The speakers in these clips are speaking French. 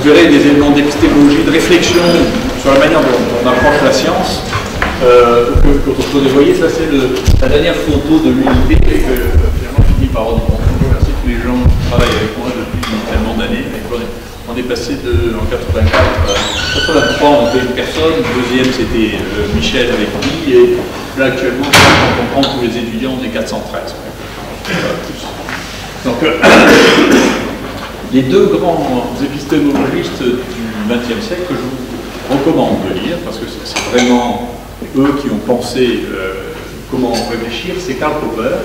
verrez des éléments d'épistémologie, de réflexion sur la manière dont on approche la science. Vous voyez, ça c'est la dernière photo de l'unité que finalement je finis par rendre compte. Je remercie tous les gens qui travaillent avec moi depuis tellement d'années. On est passé en 84, 83 on était une personne, le deuxième c'était Michel avec lui, et là actuellement quand on prend tous les étudiants on est 413. Donc les deux grands épistémologistes du XXe siècle que je vous recommande de lire, parce que c'est vraiment eux qui ont pensé comment réfléchir, c'est Karl Popper.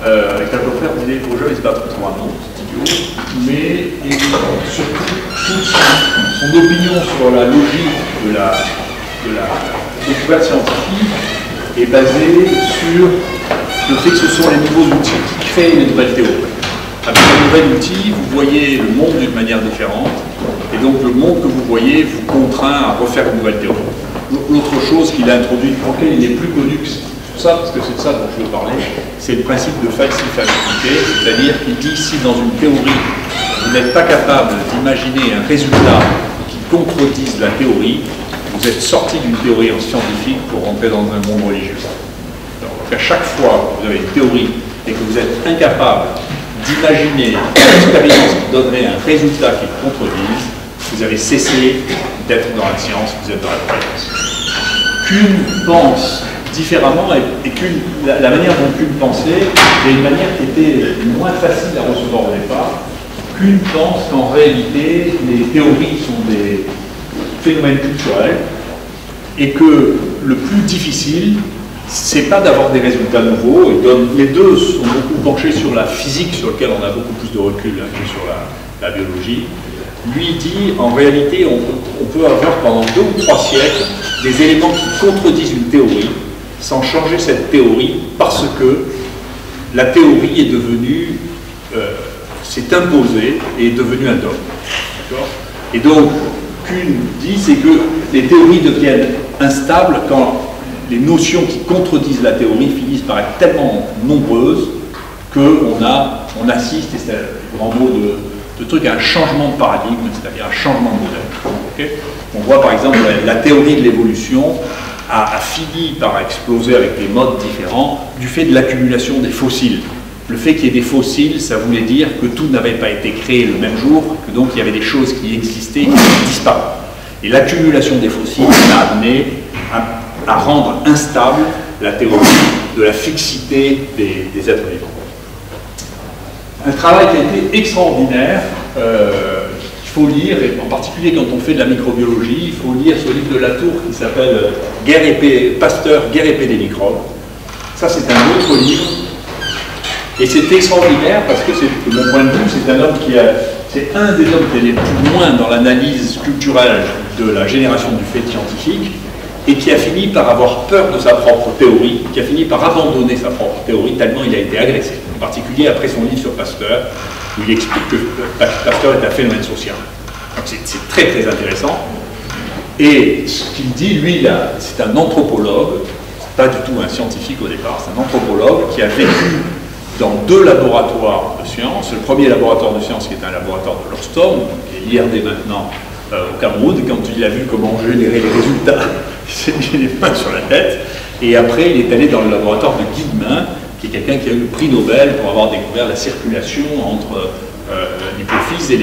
Karl Popper disait aux gens ils se battent pour un nom, c'est idiot, mais surtout toute son opinion sur la logique de la découverte scientifique est basée sur le fait que ce sont les nouveaux outils qui créent les nouvelles théories. Avec un nouvel outil, vous voyez le monde d'une manière différente, et donc le monde que vous voyez vous contraint à refaire une nouvelle théorie. L'autre chose qu'il a introduite, pour laquelle il est plus connu que ça, parce que c'est de ça dont je veux parler, c'est le principe de falsifiabilité, c'est-à-dire qu'il dit si dans une théorie, vous n'êtes pas capable d'imaginer un résultat qui contredise la théorie, vous êtes sorti d'une théorie scientifique pour rentrer dans un monde religieux. Donc à chaque fois que vous avez une théorie et que vous êtes incapable d'imaginer une expérience qui donnerait un résultat qui le contredise, vous avez cessé d'être dans la science, vous êtes dans la croyance. Kuhn pense différemment et la manière dont Kuhn pensait est une manière qui était moins facile à recevoir au départ. Kuhn pense qu'en réalité, les théories sont des phénomènes culturels et que le plus difficile, c'est pas d'avoir des résultats nouveaux. Les deux sont beaucoup penchés sur la physique, sur laquelle on a beaucoup plus de recul que sur la biologie. Lui dit, en réalité, on peut avoir pendant 2 ou 3 siècles des éléments qui contredisent une théorie sans changer cette théorie parce que la théorie est devenue, s'est imposée et est devenue un dogme. Et donc, Kuhn dit, c'est que les théories deviennent instables quand les notions qui contredisent la théorie finissent par être tellement nombreuses qu'on assiste, et c'est le grand mot de truc, à un changement de paradigme, c'est-à-dire un changement de modèle. Okay, on voit par exemple la théorie de l'évolution a fini par exploser avec des modes différents du fait de l'accumulation des fossiles. Le fait qu'il y ait des fossiles, ça voulait dire que tout n'avait pas été créé le même jour, que donc il y avait des choses qui existaient et qui ont disparu. Et l'accumulation des fossiles a amené à rendre instable la théorie de la fixité des êtres vivants. Un travail qui a été extraordinaire, qu'il faut lire, et en particulier quand on fait de la microbiologie, il faut lire ce livre de Latour qui s'appelle Pasteur, guerre et paix des microbes. Ça, c'est un autre livre. Et c'est extraordinaire parce que, de mon point de vue, c'est un homme c'est un des hommes qui est les plus loin dans l'analyse culturelle de la génération du fait scientifique et qui a fini par avoir peur de sa propre théorie, qui a fini par abandonner sa propre théorie tellement il a été agressé. En particulier après son livre sur Pasteur, où il explique que Pasteur est un phénomène social. Donc c'est très très intéressant. Et ce qu'il dit, lui, c'est un anthropologue, pas du tout un scientifique au départ, c'est un anthropologue qui a vécu dans 2 laboratoires de sciences. Le premier laboratoire de sciences qui est un laboratoire de Lordstorm, qui est l'IRD maintenant au Cameroun, et quand il a vu comment générer les résultats, il s'est mis les mains sur la tête. Et après, il est allé dans le laboratoire de Guillemin, qui est quelqu'un qui a eu le prix Nobel pour avoir découvert la circulation entre l'hypophyse et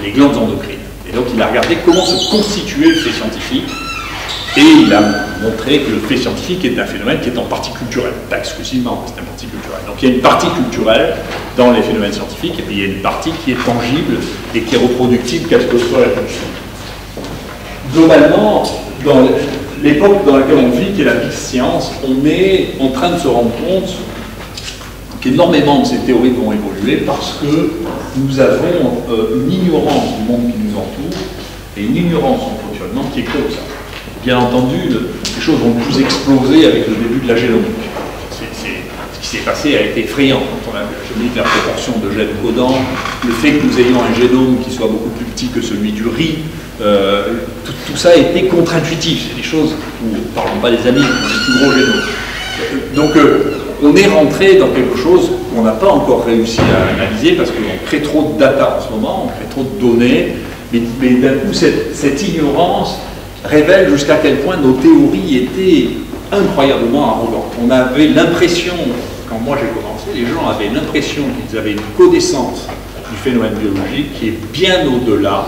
les glandes endocrines. Et donc, il a regardé comment se constituait le fait scientifique. Et il a montré que le fait scientifique est un phénomène qui est en partie culturel, pas exclusivement, c'est une partie culturelle. Donc il y a une partie culturelle dans les phénomènes scientifiques, et puis il y a une partie qui est tangible et qui est reproductible, quelle que soit la culture. Globalement, dans l'époque dans laquelle on vit, qui est la big science, on est en train de se rendre compte qu'énormément de ces théories vont évoluer parce que nous avons une ignorance du monde qui nous entoure et une ignorance du fonctionnement qui est colossale. Bien entendu, les choses ont plus explosé avec le début de la génomique. Ce qui s'est passé a été effrayant quand on a vu la génomique, la proportion de gènes codants, le fait que nous ayons un génome qui soit beaucoup plus petit que celui du riz, tout ça a été contre-intuitif. C'est des choses où, parlons pas des amis, des plus gros génomes. Donc, on est rentré dans quelque chose qu'on n'a pas encore réussi à analyser parce qu'on crée trop de data en ce moment, on crée trop de données, mais d'un coup, cette ignorance révèle jusqu'à quel point nos théories étaient incroyablement arrogantes. On avait l'impression, quand moi j'ai commencé, les gens avaient l'impression qu'ils avaient une connaissance du phénomène biologique qui est bien au-delà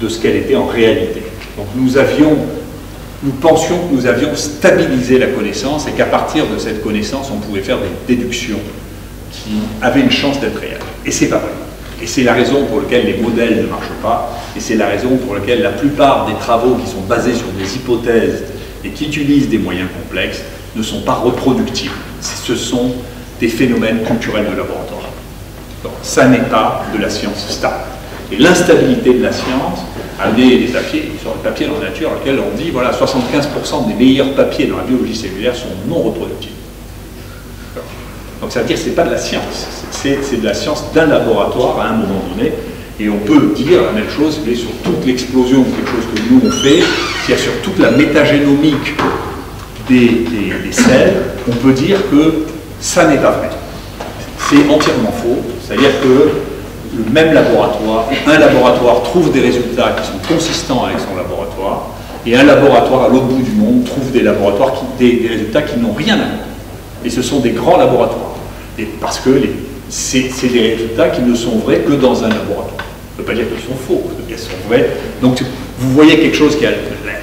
de ce qu'elle était en réalité. Donc nous pensions que nous avions stabilisé la connaissance et qu'à partir de cette connaissance, on pouvait faire des déductions qui avaient une chance d'être réelles. Et c'est pas vrai. Et c'est la raison pour laquelle les modèles ne marchent pas, et c'est la raison pour laquelle la plupart des travaux qui sont basés sur des hypothèses et qui utilisent des moyens complexes ne sont pas reproductibles. Ce sont des phénomènes culturels de laboratoire. Donc, ça n'est pas de la science stable. Et l'instabilité de la science a amené des papiers, sur le papier dans la nature, dans lequel on dit, voilà, 75% des meilleurs papiers dans la biologie cellulaire sont non reproductibles. Donc ça veut dire que ce n'est pas de la science, c'est de la science d'un laboratoire à un moment donné, et on peut dire la même chose mais sur toute l'explosion de quelque chose que nous on fait, c'est-à-dire sur toute la métagénomique des cells, on peut dire que ça n'est pas vrai. C'est entièrement faux, c'est-à-dire que le même laboratoire, un laboratoire trouve des résultats qui sont consistants avec son laboratoire, et un laboratoire à l'autre bout du monde trouve des résultats qui n'ont rien à voir. Et ce sont des grands laboratoires. Et parce que c'est des résultats qui ne sont vrais que dans un laboratoire. Ça ne veut pas dire qu'ils sont faux, qu'elles sont vraies. Donc vous voyez quelque chose qui a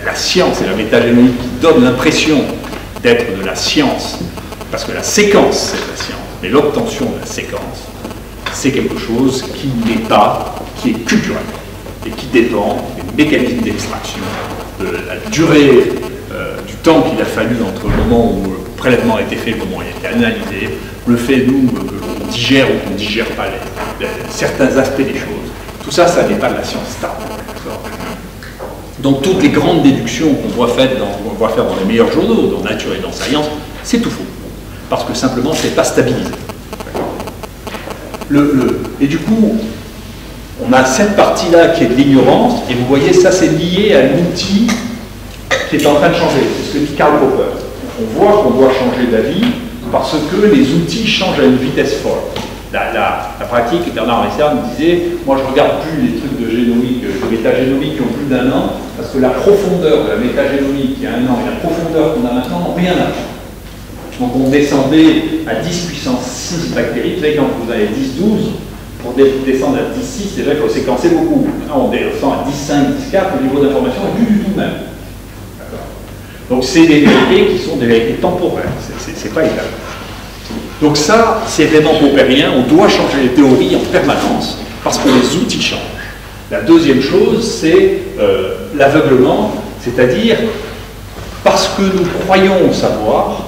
la science et la métagénomique qui donne l'impression d'être de la science, parce que la séquence c'est la science, mais l'obtention de la séquence, c'est quelque chose qui n'est pas, qui est culturel, et qui dépend des mécanismes d'extraction, de la durée du temps qu'il a fallu entre le moment où le prélèvement a été fait et le moment où il a été analysé, le fait, nous, que l'on digère ou qu'on ne digère pas certains aspects des choses. Tout ça, ça n'est pas de la science stable. Donc toutes les grandes déductions qu'on voit faire dans les meilleurs journaux, dans Nature et dans Science, c'est tout faux. Parce que simplement, c'est pas stabilisé. Et du coup, on a cette partie-là qui est de l'ignorance, et vous voyez, ça c'est lié à l'outil qui est en train de changer. C'est ce que dit Karl Popper. On voit qu'on doit changer d'avis parce que les outils changent à une vitesse folle. La pratique, Bernard Messard nous disait, moi je ne regarde plus les trucs de génomique, de métagénomique qui ont plus d'1 an, parce que la profondeur de la métagénomique il y a 1 an et la profondeur qu'on a maintenant n'ont rien à voir. Donc on descendait à 10 puissance 6 bactéries, vous savez quand vous avez 10-12, pour descendre à 10-6, déjà il faut séquencer beaucoup. Maintenant on descend à 10-5, 10-4, le niveau d'information est plus du tout même. Donc c'est des vérités qui sont des vérités temporaires, c'est pas égal. Donc ça, c'est vraiment popérien, on doit changer les théories en permanence, parce que les outils changent. La deuxième chose, c'est l'aveuglement, c'est-à-dire, parce que nous croyons savoir,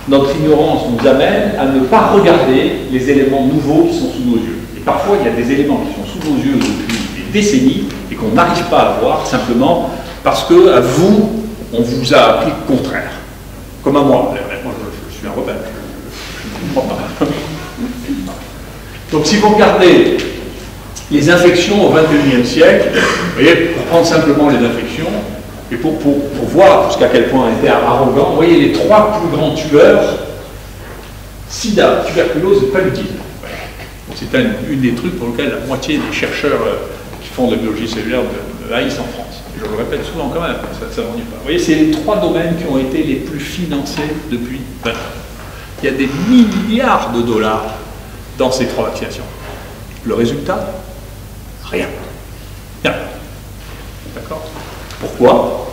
notre ignorance nous amène à ne pas regarder les éléments nouveaux qui sont sous nos yeux. Et parfois, il y a des éléments qui sont sous nos yeux depuis des décennies, et qu'on n'arrive pas à voir, simplement parce que, à vous, on vous a appris le contraire. Comme à moi, moi je suis un rebelle. Donc si vous regardez les infections au XXIe siècle, vous voyez, pour prendre simplement les infections, et pour voir jusqu'à quel point on était arrogant, vous voyez les 3 plus grands tueurs, sida, tuberculose et paludisme. C'est une des trucs pour lesquels la moitié des chercheurs qui font de la biologie cellulaire me haïssent en France. Je le répète souvent quand même, ça n'en dit pas. Vous voyez, c'est les 3 domaines qui ont été les plus financés depuis 20 ans. Il y a des milliards de dollars dans ces 3 vaccinations. Le résultat, rien. Rien. D'accord? Pourquoi?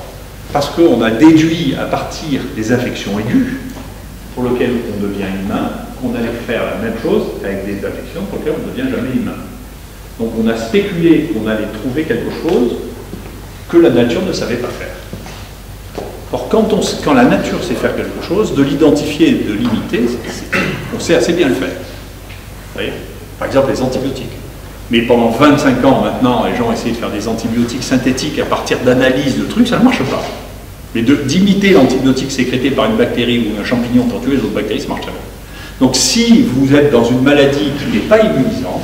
Parce qu'on a déduit à partir des infections aiguës, pour lesquelles on devient humain, qu'on allait faire la même chose avec des infections pour lesquelles on ne devient jamais humain. Donc on a spéculé qu'on allait trouver quelque chose que la nature ne savait pas faire. Or, quand la nature sait faire quelque chose, de l'identifier et de l'imiter, on sait assez bien le faire. Vous voyez? Par exemple, les antibiotiques. Mais pendant 25 ans maintenant, les gens essayent de faire des antibiotiques synthétiques à partir d'analyses de trucs, ça ne marche pas. Mais d'imiter l'antibiotique sécrété par une bactérie ou un champignon pour tuer les autres bactéries, ça marche très bien. Donc si vous êtes dans une maladie qui n'est pas immunisante,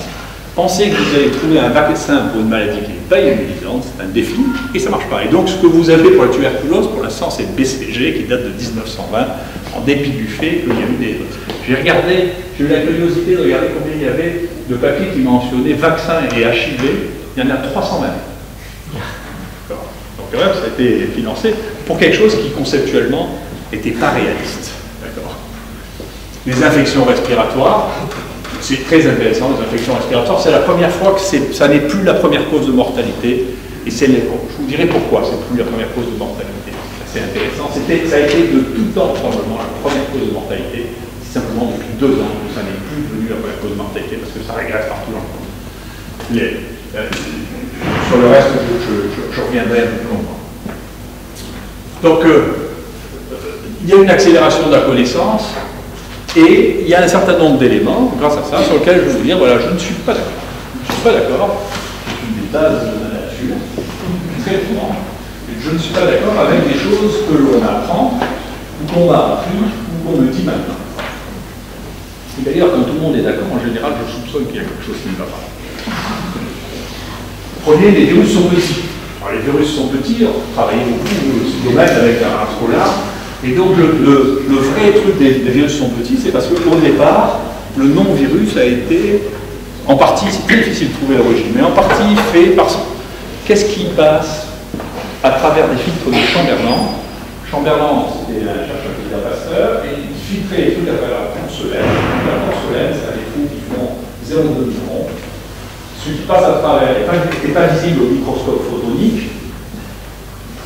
pensez que vous allez trouver un vaccin pour une maladie qui n'est pas immunisante, c'est un défi, et ça ne marche pas. Et donc ce que vous avez pour la tuberculose, pour l'instant, c'est le BCG qui date de 1920, en dépit du fait qu'il y a eu des... J'ai eu la curiosité de regarder combien il y avait de papiers qui mentionnaient vaccin et HIV. Il y en a 320. Donc quand même, ça a été financé pour quelque chose qui conceptuellement n'était pas réaliste. Les infections respiratoires, c'est très intéressant, les infections respiratoires, c'est la première fois que ça n'est plus la première cause de mortalité. Et je vous dirai pourquoi c'est plus la première cause de mortalité. C'est intéressant. Ça a été de tout temps probablement la première cause de mortalité. C'est simplement depuis 2 ans que ça n'est plus devenu la première cause de mortalité parce que ça régresse partout dans le monde. Sur le reste, je reviendrai un peu plus longtemps. Donc, il y a une accélération de la connaissance et il y a un certain nombre d'éléments, grâce à ça, sur lesquels je vais vous dire, voilà, je ne suis pas d'accord. Je ne suis pas d'accord, c'est une des bases de la nature, très souvent. Je ne suis pas d'accord avec des choses que l'on apprend, ou qu'on m'a appris, ou qu'on me dit maintenant. Et d'ailleurs, quand tout le monde est d'accord, en général, je soupçonne qu'il y a quelque chose qui ne va pas. Prenez, les virus sont petits. Alors, les virus sont petits, on travaille beaucoup ce domaine avec un scolaire. Et donc, le vrai truc des virus sont petits, c'est parce qu'au départ, le non-virus a été, en partie, c'est très difficile de trouver l'origine, mais en partie fait par qu'est-ce qui passe à travers des filtres de Chamberlain. Chamberlain, c'était un chercheur qui était à Pasteur, et il filtrait les trucs à travers la porcelaine. La porcelaine, c'est des trous qui font 0,2 microns. Ce qui passe à travers n'est pas visible au microscope photonique.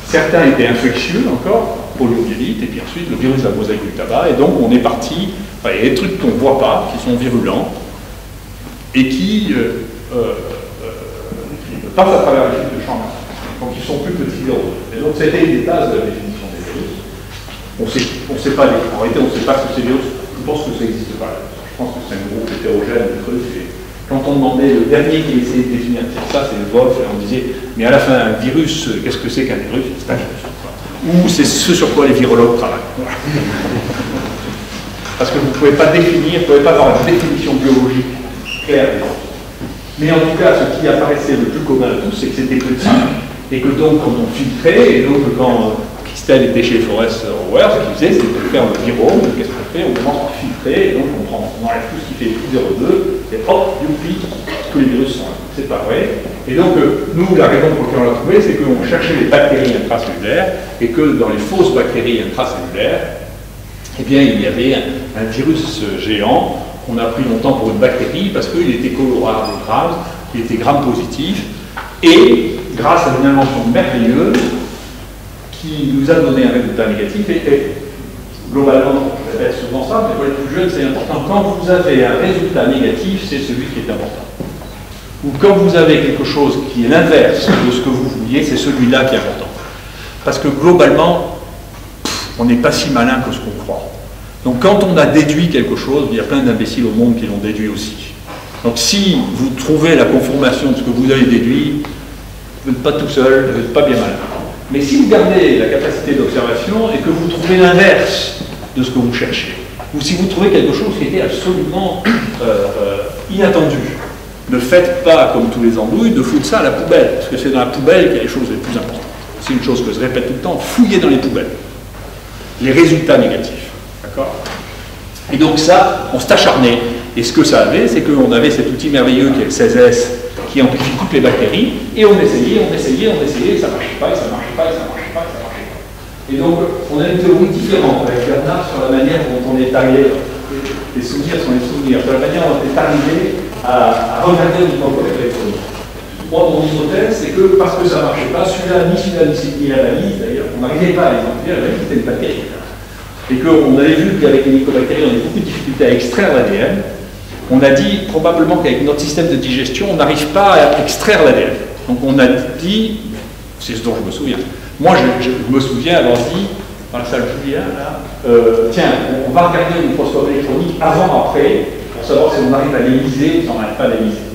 Certains étaient infectieux encore, poliomyélite, et puis ensuite le virus de la mosaïque du tabac, et donc on est parti, enfin, il y a des trucs qu'on ne voit pas, qui sont virulents, et qui passent à travers les filtres de Chamberlain. Donc ils sont plus petits que d'autres. Et donc c'était une des bases de la définition des virus. On sait pas, en réalité on ne sait pas ce que c'est virus, je pense que ça n'existe pas. Je pense que c'est un groupe hétérogène de trucs. Et quand on demandait, le dernier qui essayait de définir ça, c'est le Wolf, et on disait, mais à la fin, un virus, qu'est-ce que c'est qu'un virus? C'est un virus. Ou c'est ce sur quoi les virologues travaillent. Parce que vous ne pouvez pas définir, vous ne pouvez pas avoir une définition biologique claire. Mais en tout cas, ce qui apparaissait le plus commun à tous, c'est que c'était petit, et que donc, quand on filtrait, et donc quand Christelle était chez Forest Howard, ce qu'il faisait, c'était de faire le virome. Qu'est-ce qu'on fait? On commence par filtrer, et donc on enlève tout ce qui fait plus 0,2, et hop, youpi, tous les virus sont là. C'est pas vrai. Et donc, nous, la raison pour laquelle on l'a trouvé, c'est qu'on cherchait les bactéries intracellulaires, et que dans les fausses bactéries intracellulaires, eh bien, il y avait un virus géant qu'on a pris longtemps pour une bactérie, parce qu'il était colorable et grave, il était gram-positif, et grâce à une invention merveilleuse, qui nous a donné un résultat négatif, et globalement, je répète souvent ça, mais pour les plus jeunes, c'est important. Quand vous avez un résultat négatif, c'est celui qui est important. Ou quand vous avez quelque chose qui est l'inverse de ce que vous vouliez, c'est celui-là qui est important. Parce que globalement, on n'est pas si malin que ce qu'on croit. Donc quand on a déduit quelque chose, il y a plein d'imbéciles au monde qui l'ont déduit aussi. Donc si vous trouvez la conformation de ce que vous avez déduit, vous n'êtes pas tout seul, vous n'êtes pas bien malin. Mais si vous gardez la capacité d'observation et que vous trouvez l'inverse de ce que vous cherchez, ou si vous trouvez quelque chose qui était absolument inattendu, ne faites pas comme tous les andouilles de foutre ça à la poubelle, parce que c'est dans la poubelle qu'il y a les choses les plus importantes. C'est une chose que je répète tout le temps, fouillez dans les poubelles. Les résultats négatifs. D'accord? Et donc ça, on s'est acharné. Et ce que ça avait, c'est qu'on avait cet outil merveilleux qui est le 16S, qui amplifie toutes les bactéries, et on essayait, et ça ne marchait pas, et ça ne marchait pas, et ça ne marchait pas, et ça ne marchait pas. Et donc, on a une théorie différente avec Bernard sur la manière dont on est arrivé, les souvenirs sont les souvenirs, sur la manière dont on est arrivé à regarder le microscope électronique. Moi, mon hypothèse, c'est que parce que ça ne marchait pas, ni la valise, d'ailleurs, on n'arrivait pas à identifier la valise, c'était une bactérie. Et qu'on avait vu qu'avec les mycobactéries, on avait beaucoup de difficultés à extraire l'ADN. On a dit probablement qu'avec notre système de digestion, on n'arrive pas à extraire l'ADN. Donc on a dit, c'est ce dont je me souviens. Moi, je me souviens avoir dit, dans la salle Julien, là, tiens, on va regarder le microscope électronique avant, après, pour savoir si on arrive à les liser ou si on n'arrive pas à les liser.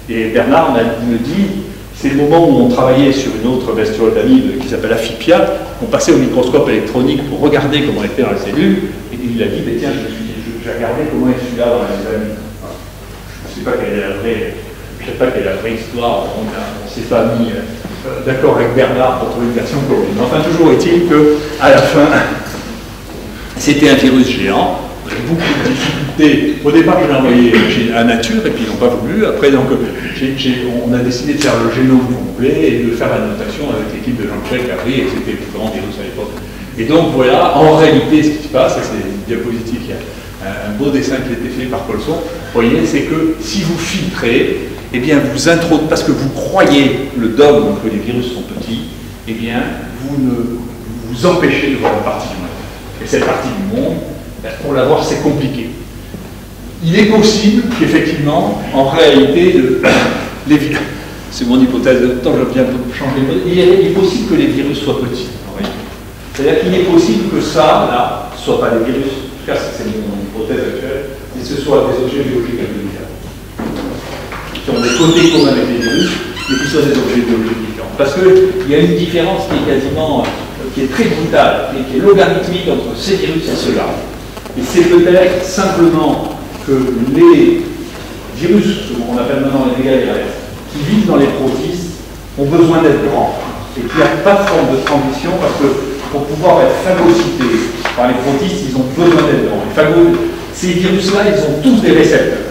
Et Bernard me dit, c'est le moment où on travaillait sur une autre bestiole d'amibes qui s'appelle Aphipia, on passait au microscope électronique pour regarder comment était dans la cellule, et il a dit, mais tiens, j'ai regardé comment est celui-là dans les amibes. Je ne sais pas quelle est la vraie histoire, on ne s'est pas mis d'accord avec Bernard pour trouver une version commune. Enfin, toujours est-il qu'à la fin, c'était un virus géant, beaucoup de difficultés. Au départ, je l'ai envoyé à Nature et puis ils n'ont pas voulu. Après, donc, on a décidé de faire le génome complet et de faire la notation avec l'équipe de Jean-Michel Cabri, et c'était le plus grand virus à l'époque. Et donc voilà, en réalité, ce qui se passe, c'est une diapositive, il y a un beau dessin qui a été fait par Colson. Vous voyez, c'est que si vous filtrez, eh bien, vous introduisez, parce que vous croyez le dogme que les virus sont petits, eh bien, vous empêchez de voir une partie du monde. Et cette partie du monde, pour la voir, c'est compliqué. Il est possible qu'effectivement, en réalité, c'est mon hypothèse, tant je viens de changer, il est possible que les virus soient petits. C'est-à-dire qu'il est possible que ça, là, ne soit pas des virus, en tout cas, c'est mon hypothèse actuelle, mais ce soit des objets biologiques différents, qui ont des côtés communs avec les virus, mais qui soient des objets biologiques différents. Parce qu'il y a une différence qui est quasiment, qui est très brutale, et qui est logarithmique entre ces virus et ceux-là. Et c'est peut-être simplement que les virus, ce qu'on appelle maintenant les mégavirus, qui vivent dans les protistes, ont besoin d'être grands, et qu'il n'y a pas de forme de transition, parce que pour pouvoir être phagocytés par les protistes, ils ont besoin d'être grands. Ces virus-là, ils ont tous des récepteurs.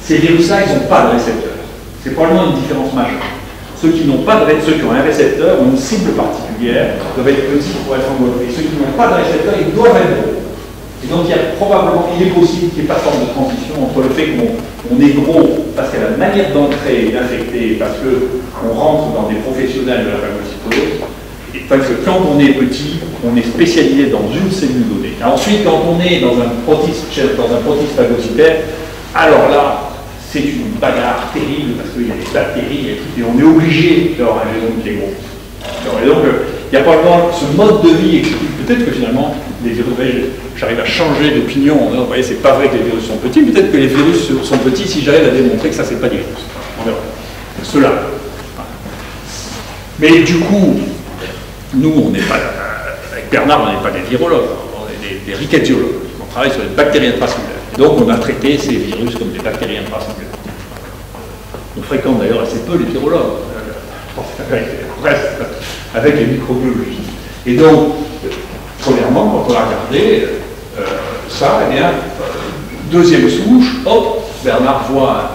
Ces virus-là, ils n'ont pas de récepteur. C'est probablement une différence majeure. Ceux qui n'ont pas de ceux qui ont un récepteur ou une cible particulière doivent être petits pour être enveloppés. Ceux qui n'ont pas de récepteur, ils doivent être gros. Et donc il est possible qu'il n'y ait pas de forme de transition entre le fait qu'on est gros parce qu'il y a la manière d'entrer et d'infecter, parce qu'on rentre dans des professionnels de la phagocytose, et parce que quand on est petit, on est spécialisé dans une cellule donnée. Et ensuite, quand on est dans un protiste phagocytaire, alors là, c'est une bagarre terrible parce qu'il y a des bactéries et on est obligé d'avoir un génome qui est gros. Et donc, il y a probablement ce mode de vie explique peut-être que finalement, les virus, j'arrive à changer d'opinion. Vous voyez, c'est pas vrai que les virus sont petits. Peut-être que les virus sont petits si j'arrive à démontrer que ça, c'est pas des virus. On verra. Ceux-là. Mais du coup, nous, on n'est pas, avec Bernard, on n'est pas des virologues, on est des rickettsiologues. On travaille sur les bactéries intracellulaires. Donc, on a traité ces virus comme des bactéries intracellulaires. On fréquente d'ailleurs assez peu les virologues, avec les microbiologistes. Et donc, premièrement, quand on a regardé ça, eh bien, deuxième souche, hop, Bernard voit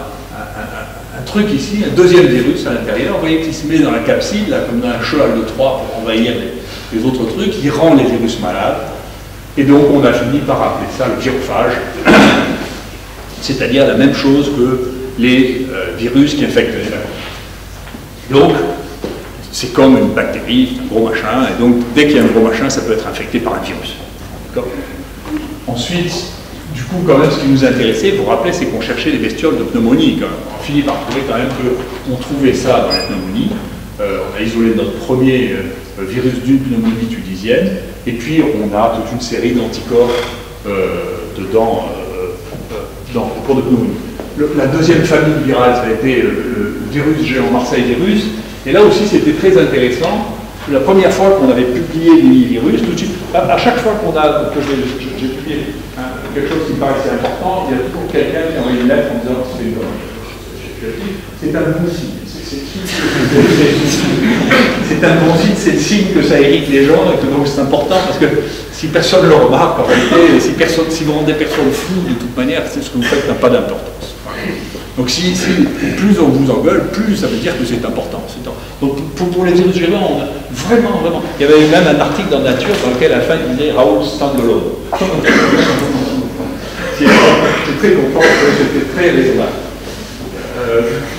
un truc ici, un deuxième virus à l'intérieur, vous voyez qu'il se met dans la capside, là, comme dans un cheval de Troie pour envahir les autres trucs, il rend les virus malades, et donc on a fini par appeler ça le virophage, c'est-à-dire la même chose que les virus qui infectent les bactéries. Donc, c'est comme une bactérie, un gros machin, et donc dès qu'il y a un gros machin, ça peut être infecté par un virus. Ensuite, du coup, quand même, ce qui nous intéressait, vous vous rappelez, c'est qu'on cherchait des bestioles de pneumonie. Quand même. On finit par trouver quand même qu'on trouvait ça dans la pneumonie. On a isolé notre premier virus d'une pneumonie tunisienne, et puis on a toute une série d'anticorps dedans au cours de pneumonie. La deuxième famille virale, ça a été le virus géant Marseille virus, et là aussi c'était très intéressant. La première fois qu'on avait publié l'univirus, tout de suite, à chaque fois que j'ai publié quelque chose qui me paraissait important, il y a toujours quelqu'un qui envoie une lettre en disant c'est une bonne. C'est un bon signe. C'est un bon signe, c'est le signe que ça irrite les gens et que donc c'est important parce que si personne ne le remarque, en réalité, si vous rendez personne fou, de toute manière, c'est ce que vous faites n'a pas d'importance. Donc plus on vous engueule, plus ça veut dire que c'est important. Donc pour les virus géants, on a vraiment, il y avait même un article dans Nature dans lequel à la fin il disait Raoul Stangelone. J'étais très content, c'était très raisonnable.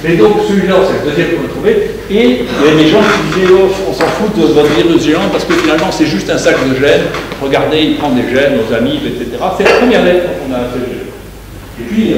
Mais donc celui-là, c'est le deuxième qu'on a trouvé, et il y avait des gens qui disaient oh, on s'en fout de votre virus géant parce que finalement c'est juste un sac de gènes, regardez, il prend des gènes aux amis, etc. C'est la première lettre qu'on a fait. Et puis,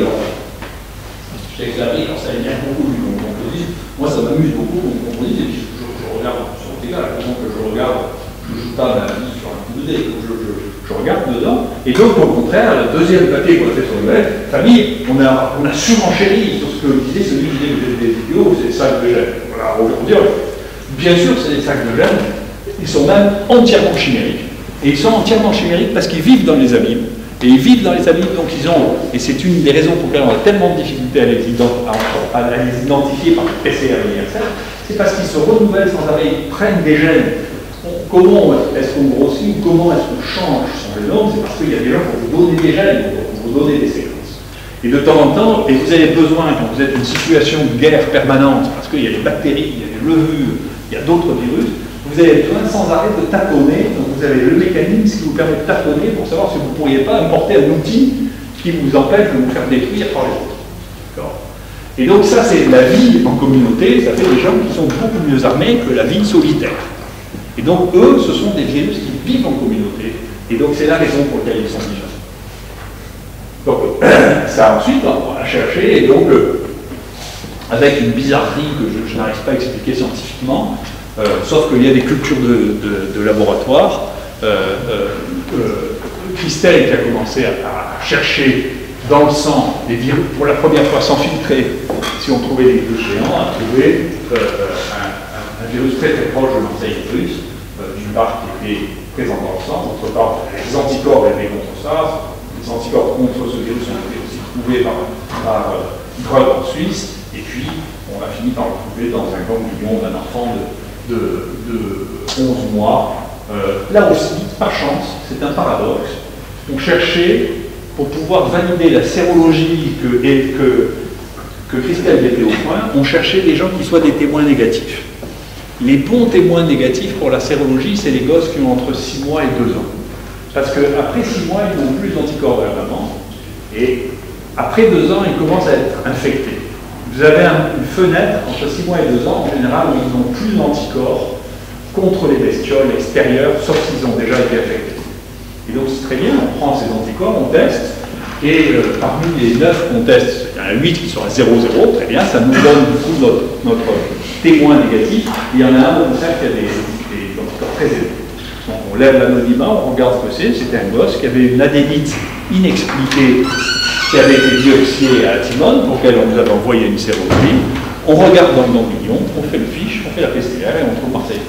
chez Xavier, quand ça vient beaucoup du composite, moi ça m'amuse beaucoup mon composite, et puis je regarde sur le dégât, la façon que je regarde, je ne joue pas ma vie sur un coup de dé, je regarde dedans, et donc au contraire, le deuxième papier qu'on a fait sur le web, famille, on a surenchéri sur ce que disait celui qui disait des vidéos, c'est des sacs de gènes. Voilà, aujourd'hui, bien sûr c'est des sacs de gènes, ils sont même entièrement chimériques. Et ils sont entièrement chimériques parce qu'ils vivent dans les abîmes. Et ils vivent dans les abîmes, donc ils ont, et c'est une des raisons pour lesquelles on a tellement de difficultés à les identifier par le PCR universel, c'est parce qu'ils se renouvellent sans arrêt, ils prennent des gènes. comment est-ce qu'on grossit, comment est-ce qu'on change son génome? C'est parce qu'il y a des gens qui vont vous donner des gènes, qui vont vous donner des séquences. Et de temps en temps, et vous avez besoin, quand vous êtes dans une situation de guerre permanente, parce qu'il y a des bactéries, il y a des levures, il y a d'autres virus, vous avez besoin sans arrêt de tâtonner. Donc vous avez le mécanisme qui vous permet de tâtonner pour savoir si vous ne pourriez pas importer un outil qui vous empêche de vous faire détruire par les autres. Et donc ça, c'est la vie en communauté, ça fait des gens qui sont beaucoup mieux armés que la vie solitaire. Et donc eux, ce sont des virus qui vivent en communauté, et donc c'est la raison pour laquelle ils sont différents. Donc ça ensuite, on va chercher, et donc avec une bizarrerie que je n'arrive pas à expliquer scientifiquement, sauf qu'il y a des cultures de laboratoire, Christelle qui a commencé à chercher dans le sang des virus, pour la première fois sans filtrer, si on trouvait des virus géants, a trouvé un virus très très proche de l'antivirus, d'une part qui était présent dans le sang, d'autre part les anticorps élevés contre ça. Les anticorps contre ce virus ont été aussi trouvés par Drug en Suisse, et puis on a fini par le trouver dans un ganglion d'un enfant de 11 mois. Là aussi, par chance, c'est un paradoxe. On cherchait, pour pouvoir valider la sérologie que Christelle mettait au point, on cherchait des gens qui soient des témoins négatifs. Les bons témoins négatifs pour la sérologie, c'est les gosses qui ont entre 6 mois et 2 ans. Parce qu'après 6 mois, ils n'ont plus d'anticorps de la maman, et après 2 ans, ils commencent à être infectés. Vous avez une fenêtre entre 6 mois et 2 ans, en général, où ils n'ont plus d'anticorps contre les bestioles extérieures, sauf s'ils ont déjà été infectés. Et donc c'est très bien, on prend ces anticorps, on teste, et parmi les 9 qu'on teste, il y en a 8 qui sont à 0,0, très bien, ça nous donne du coup notre témoin négatif, et il y en a un au contraire qui a des anticorps très élevés. Donc on lève l'anonymat, on regarde ce que c'est, c'était un gosse qui avait une adénite inexpliquée qui avait été biopsiée à Timone, pour laquelle on nous avait envoyé une sérologie. On regarde dans le ganglion, on fait le fiche, on fait la PCR et on trouve Marseille.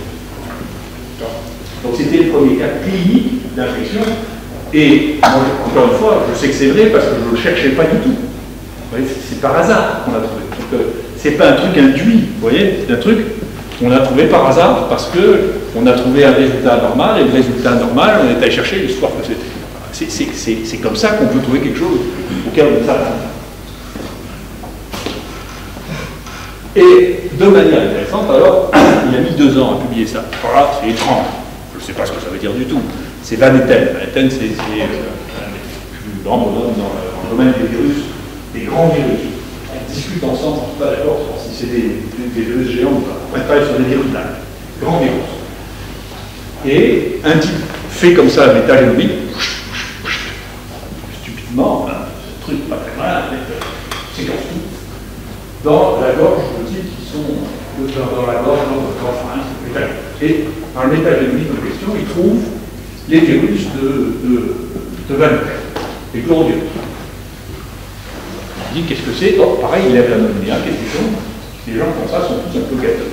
Donc c'était le premier cas clinique d'infection. Et moi, encore une fois, je sais que c'est vrai parce que je ne le cherchais pas du tout. C'est par hasard qu'on l'a trouvé. C'est pas un truc induit, vous voyez, c'est un truc qu'on a trouvé par hasard parce qu'on a trouvé un résultat normal, et le résultat normal, on est allé chercher l'histoire que c'était. C'est comme ça qu'on peut trouver quelque chose auquel on ne s'attend pas. Et de manière intéressante, alors, il a mis 2 ans à publier ça. Voilà, c'est étrange. Je ne sais pas ce que ça veut dire du tout. C'est Van Etten. Van Etten, c'est un des plus grands bonhommes dans le domaine des virus, des grands virus. On discute ensemble, on ne est pas d'accord sur si c'est des virus géants ou pas. On travaille sur des virus là, grands virus. Et un type fait comme ça un métagénomique, stupidement, ce truc pas très mal, séquence tout, dans la gorge de types qui sont dans la gorge, dans le corps, et dans le métagénomique en question, il trouve les virus de Van Etten, les chlorovirus. Il dit qu'est-ce que c'est? Pareil, il lève l'anonymat, qu'est-ce qu'ils font? Les gens comme ça sont tous un peu gâteux.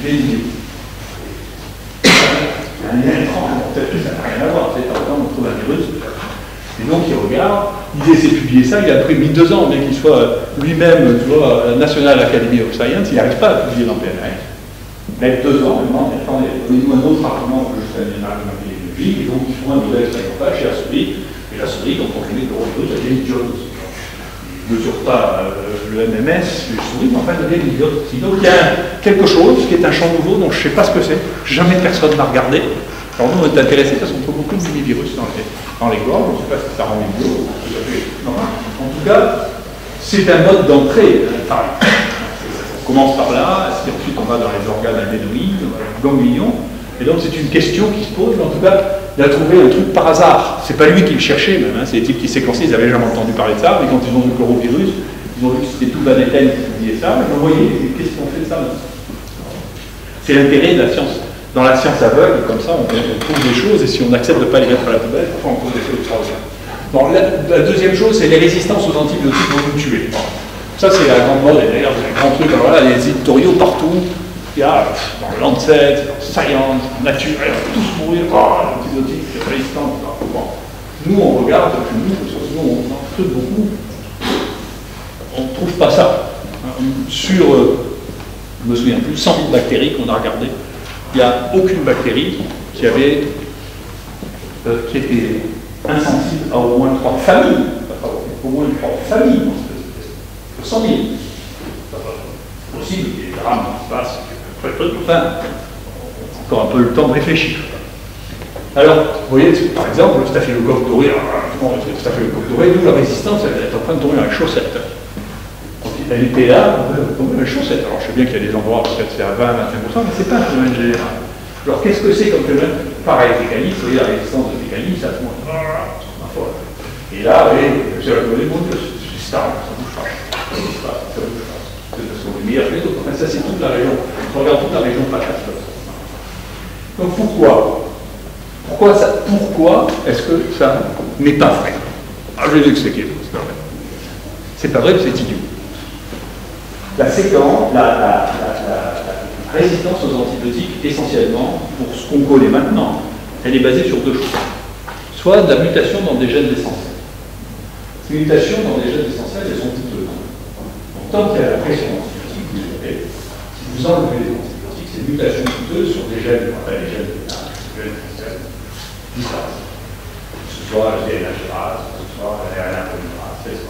Des idées. Un lien étrange, peut-être que ça n'a rien à voir, c'est par exemple on trouve un virus, et donc il regarde, il essaie de publier ça, il a pris 2 ans, bien qu'il soit lui-même, tu vois, National Academy of Science, il n'arrive pas à publier dans PNAS. Mais 2 ans, maintenant, attendez, donnez-nous un autre argument que je fais à l'épidémiologie, et donc ils font un nouvel expérimental chez la souris, et la souris, donc on connaît le gros virus, elle est idiote aussi. Ils ne mesurent pas le MMS, les souris, mais en fait, elle est idiote aussi. Donc il y a quelque chose qui est un champ nouveau, dont je ne sais pas ce que c'est, jamais personne n'a regardé. Alors nous, on est intéressés parce qu'on trouve beaucoup de mini-virus dans les gorges, je ne sais pas si ça rend les bio, en tout cas, c'est un mode d'entrée. Enfin, on commence par là, et ensuite on va dans les organes adénoïdes, ganglions, et donc c'est une question qui se pose, mais en tout cas, il a trouvé un truc par hasard. C'est pas lui qui le cherchait même, hein. C'est les types qui séquençaient, ils n'avaient jamais entendu parler de ça, mais quand ils ont vu le chlorovirus, ils ont vu que c'était tout Van Etten qui publiait ça, ils ont voyé, qu'est-ce qu'on fait de ça? C'est l'intérêt de la science. Dans la science aveugle, comme ça, on trouve des choses, et si on accepte de ne pas les mettre à la poubelle, parfois on trouve des choses extraordinaires. Bon, la deuxième chose, c'est les résistances aux antibiotiques vont nous tuer. Bon. Ça, c'est la grande mode, et d'ailleurs, c'est un grand truc. Alors là, il y a des éditoriaux partout. Il y a dans le Lancet, dans Science, dans Nature, ils vont tous mourir. Oh, l'antibiotique, c'est résistant. Bon. Nous, on regarde, nous, on en truc beaucoup. On ne trouve pas ça. Sur, je me souviens plus, 100 000 bactéries qu'on a regardées. il n'y a aucune bactérie qui était insensible à au moins 3 familles, au moins 3 familles dans cette espèce, 100 000. C'est possible qu'il y ait des drames qui se passent, enfin, encore un peu le temps de réfléchir. Alors, vous voyez, par exemple, le staphylocoque doré, le staphylocoque doré, d'où la résistance, elle est en train de tomber dans les chaussettes. Donc, elle était là, elle est tombée dans les chaussettes. Alors, je sais bien qu'il y a des endroits, peut-être c'est à 20-25%, mais c'est pas un phénomène général. Alors, qu'est-ce que c'est comme phénomène? Pareil, Técanis, vous voyez, la résistance de Técanis, ça se monte. Et là, vous voyez, c'est la donnée, mon Dieu, c'est stable, ça bouge pas. Ça bouge pas, ça bouge pas. C'est parce qu'on est meilleur que les autres. Enfin, ça, c'est toute la région. On regarde toute la région patate. Donc, pourquoi est-ce que ça n'est pas vrai? Ah, je vais vous expliquer. C'est pas vrai. C'est pas vrai, c'est idiot. La séquence, la résistance aux antibiotiques, essentiellement, pour ce qu'on connaît maintenant, elle est basée sur 2 choses. Soit de la mutation dans des gènes essentiels. Ces mutations dans des gènes essentiels, elles sont coûteuses. Donc, tant qu'il y a la pression antibiotique, si vous enlevez les antibiotiques, ces mutations coûteuses sur des gènes, on appelle les gènes essentiels, disparaissent. Que ce soit le DNA gérase, que ce soit l'RNA polymérase, etc.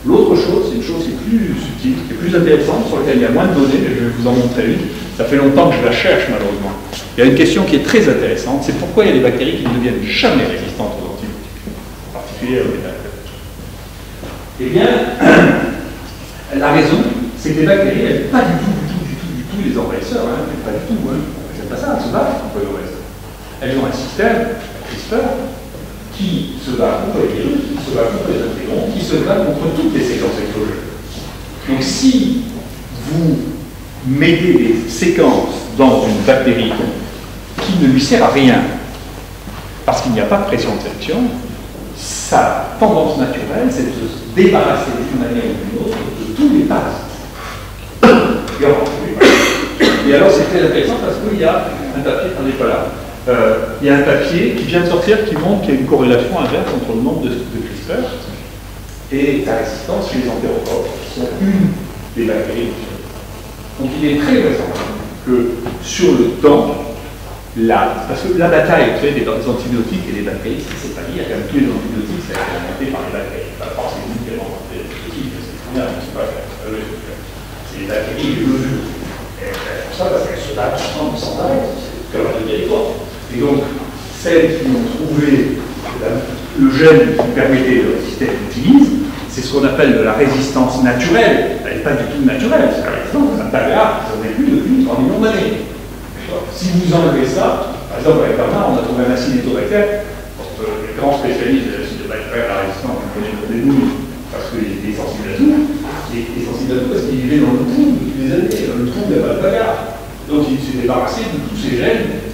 L'autre chose, c'est une chose qui est plus subtile, qui est plus intéressante, sur laquelle il y a moins de données, mais je vais vous en montrer une. Ça fait longtemps que je la cherche, malheureusement. Il y a une question qui est très intéressante, c'est pourquoi il y a des bactéries qui ne deviennent jamais résistantes aux antibiotiques, en particulier aux bêta-lactams. Eh bien, la raison, c'est que les bactéries, elles n'aiment pas du tout les envahisseurs, hein, pas du tout, hein. Elles n'aiment pas ça, elles se battent contre les envahisseurs. Elles ont un système, CRISPR, qui se bat contre les virus, qui se bat contre les intégrons, qui se bat contre toutes les séquences exogènes. Donc si vous mettez des séquences dans une bactérie qui ne lui sert à rien, parce qu'il n'y a pas de pression de sélection, sa tendance naturelle, c'est de se débarrasser d'une manière ou d'une autre de tous les parasites. Et alors c'est très intéressant parce qu'il y a un papier, on n'est pas là. Il y a un papier qui vient de sortir qui montre qu'il y a une corrélation inverse entre le nombre de CRISPR et la résistance chez les entérocoques, qui sont une des bactéries. Donc il est très vraisemblable que sur le temps, parce que la bataille entre des antibiotiques et des bactéries, c'est pas dit, il y a quand même tous les antibiotiques, ça a été inventé par les bactéries. Pas forcément qui ont inventé les antibiotiques, mais c'est bien, c'est pas c'est les bactéries, les levures. Et pour ça, parce qu'elles se battent sans arrêt, c'est comme un territoire. Et donc, celles qui ont trouvé le gène qui permettait de résister, elles l'utilisent. C'est ce qu'on appelle de la résistance naturelle. Elle n'est pas du tout naturelle, c'est la résistance d'un bagarre qui n'en est plus depuis 3 millions d'années. Si vous enlevez ça, par exemple avec Bernard, on a trouvé un acide étobactère, les grands spécialistes de l'acide étobactère, la résistance, on connaît le nouilles, parce qu'il était sensible à tout. Il était sensible à tout parce qu'il vivait dans le trou depuis des années. Dans le trou, il n'y a pas de bagarre. Donc il s'est débarrassé de tous ces gènes.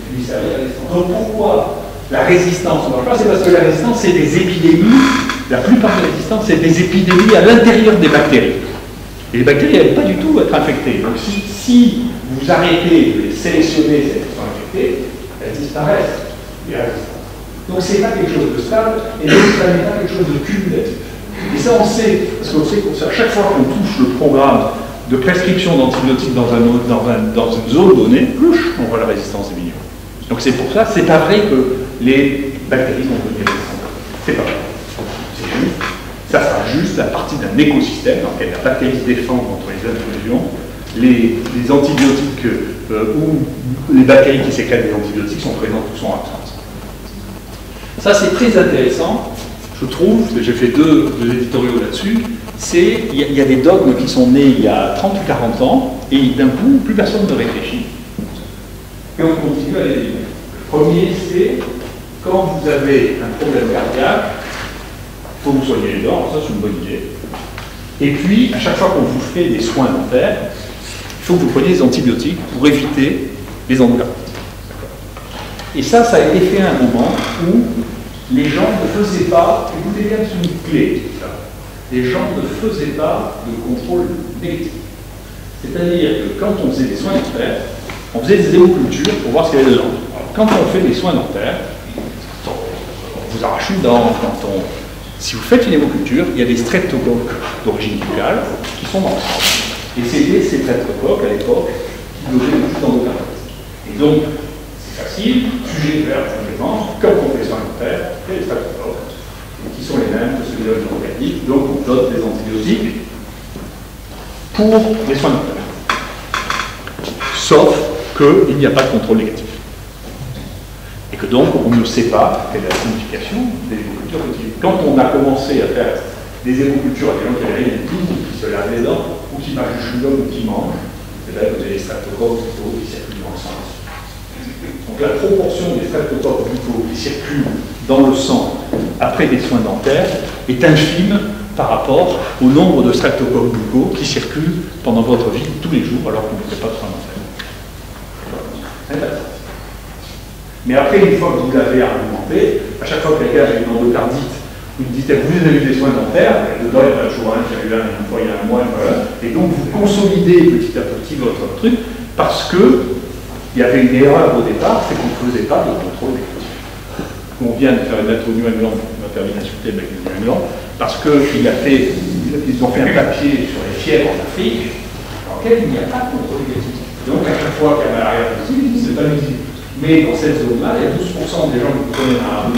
Donc pourquoi la résistance ne marche pas? C'est parce que la résistance, c'est des épidémies. La plupart des résistances, c'est des épidémies à l'intérieur des bactéries. Et les bactéries n'aiment pas du tout être infectées. Donc si vous arrêtez de les sélectionner, celles qui sont infectées, elles disparaissent. Les résistances. Donc c'est pas quelque chose de stable, et donc ça n'est pas quelque chose de cumulatif. Et ça on sait, parce qu'on sait qu'à chaque fois qu'on touche le programme de prescription d'antibiotiques dans une zone donnée, on voit la résistance diminuer. Donc c'est pour ça, c'est pas vrai que les bactéries vont devenir résistantes. C'est pas vrai. C'est juste, ça sera juste la partie d'un écosystème dans lequel la bactérie se défend contre les intrusions. Les antibiotiques ou les bactéries qui sécrètent des antibiotiques sont présentes ou sont absentes. Ça c'est très intéressant, je trouve, j'ai fait deux éditoriaux là-dessus. Il y a des dogmes qui sont nés il y a 30 ou 40 ans, et d'un coup, plus personne ne réfléchit. Et on continue à les développer. Le premier, c'est quand vous avez un problème cardiaque, il faut vous soigner les dents, ça c'est une bonne idée. Et puis, à chaque fois qu'on vous fait des soins dentaires, il faut que vous preniez des antibiotiques pour éviter les endocardites. Et ça a été fait à un moment où les gens ne faisaient pas, écoutez bien, c'est une clé, ça. Les gens ne faisaient pas de contrôle négatif. C'est-à-dire que quand on faisait des soins dentaires, on faisait des hémocultures pour voir ce qu'il y avait dedans. Alors, quand on fait des soins dentaires, on vous arrache une dent, si vous faites une hémoculture, il y a des streptocoques d'origine buccale qui sont dans le sang. Et c'était ces streptocoques, à l'époque, qui logeaient le plus d'endocardite. Et Donc, c'est facile, sujet vers complément, comme complétion alimentaire, et les streptocoques, qui sont les mêmes que ceux de l'olive organique, donc on donne des antibiotiques pour les soins dentaires. Sauf qu'il n'y a pas de contrôle négatif. Et que donc, on ne sait pas quelle est la signification des hémocultures utilisées. Quand on a commencé à faire des hémocultures à des gens qui avaient rien du tout, ou qui se lavent les dents, ou qui mangent du chewing-gum, ou qui mangent, et là, vous avez les streptocoques buccaux qui circulent dans le sang. Donc la proportion des streptocoques buccaux qui circulent dans le sang après des soins dentaires est infime par rapport au nombre de streptocoques buccaux qui circulent pendant votre vie tous les jours alors que vous ne faites pas de soins dentaires. Mais après, une fois que vous l'avez argumenté, à chaque fois que quelqu'un a une endocardite, vous me dites, vous avez eu des soins dentaires, dedans il y en a toujours un qui a eu un, une fois il y a un mois, voilà. Et donc vous consolidez petit à petit votre truc, parce que il y avait une erreur au départ, c'est qu'on ne faisait pas de contrôle négatif. On vient de faire une lettre au New England, on m'a permis d'insulter avec le New England, parce qu'ils ont fait un papier sur les fièvres en Afrique, dans lequel il n'y a pas de contrôle négatif. Donc à chaque fois qu'il y a malaria possible, ils disent c'est pas nuisible. Mais dans cette zone-là, il y a 12% des gens qui prenaient un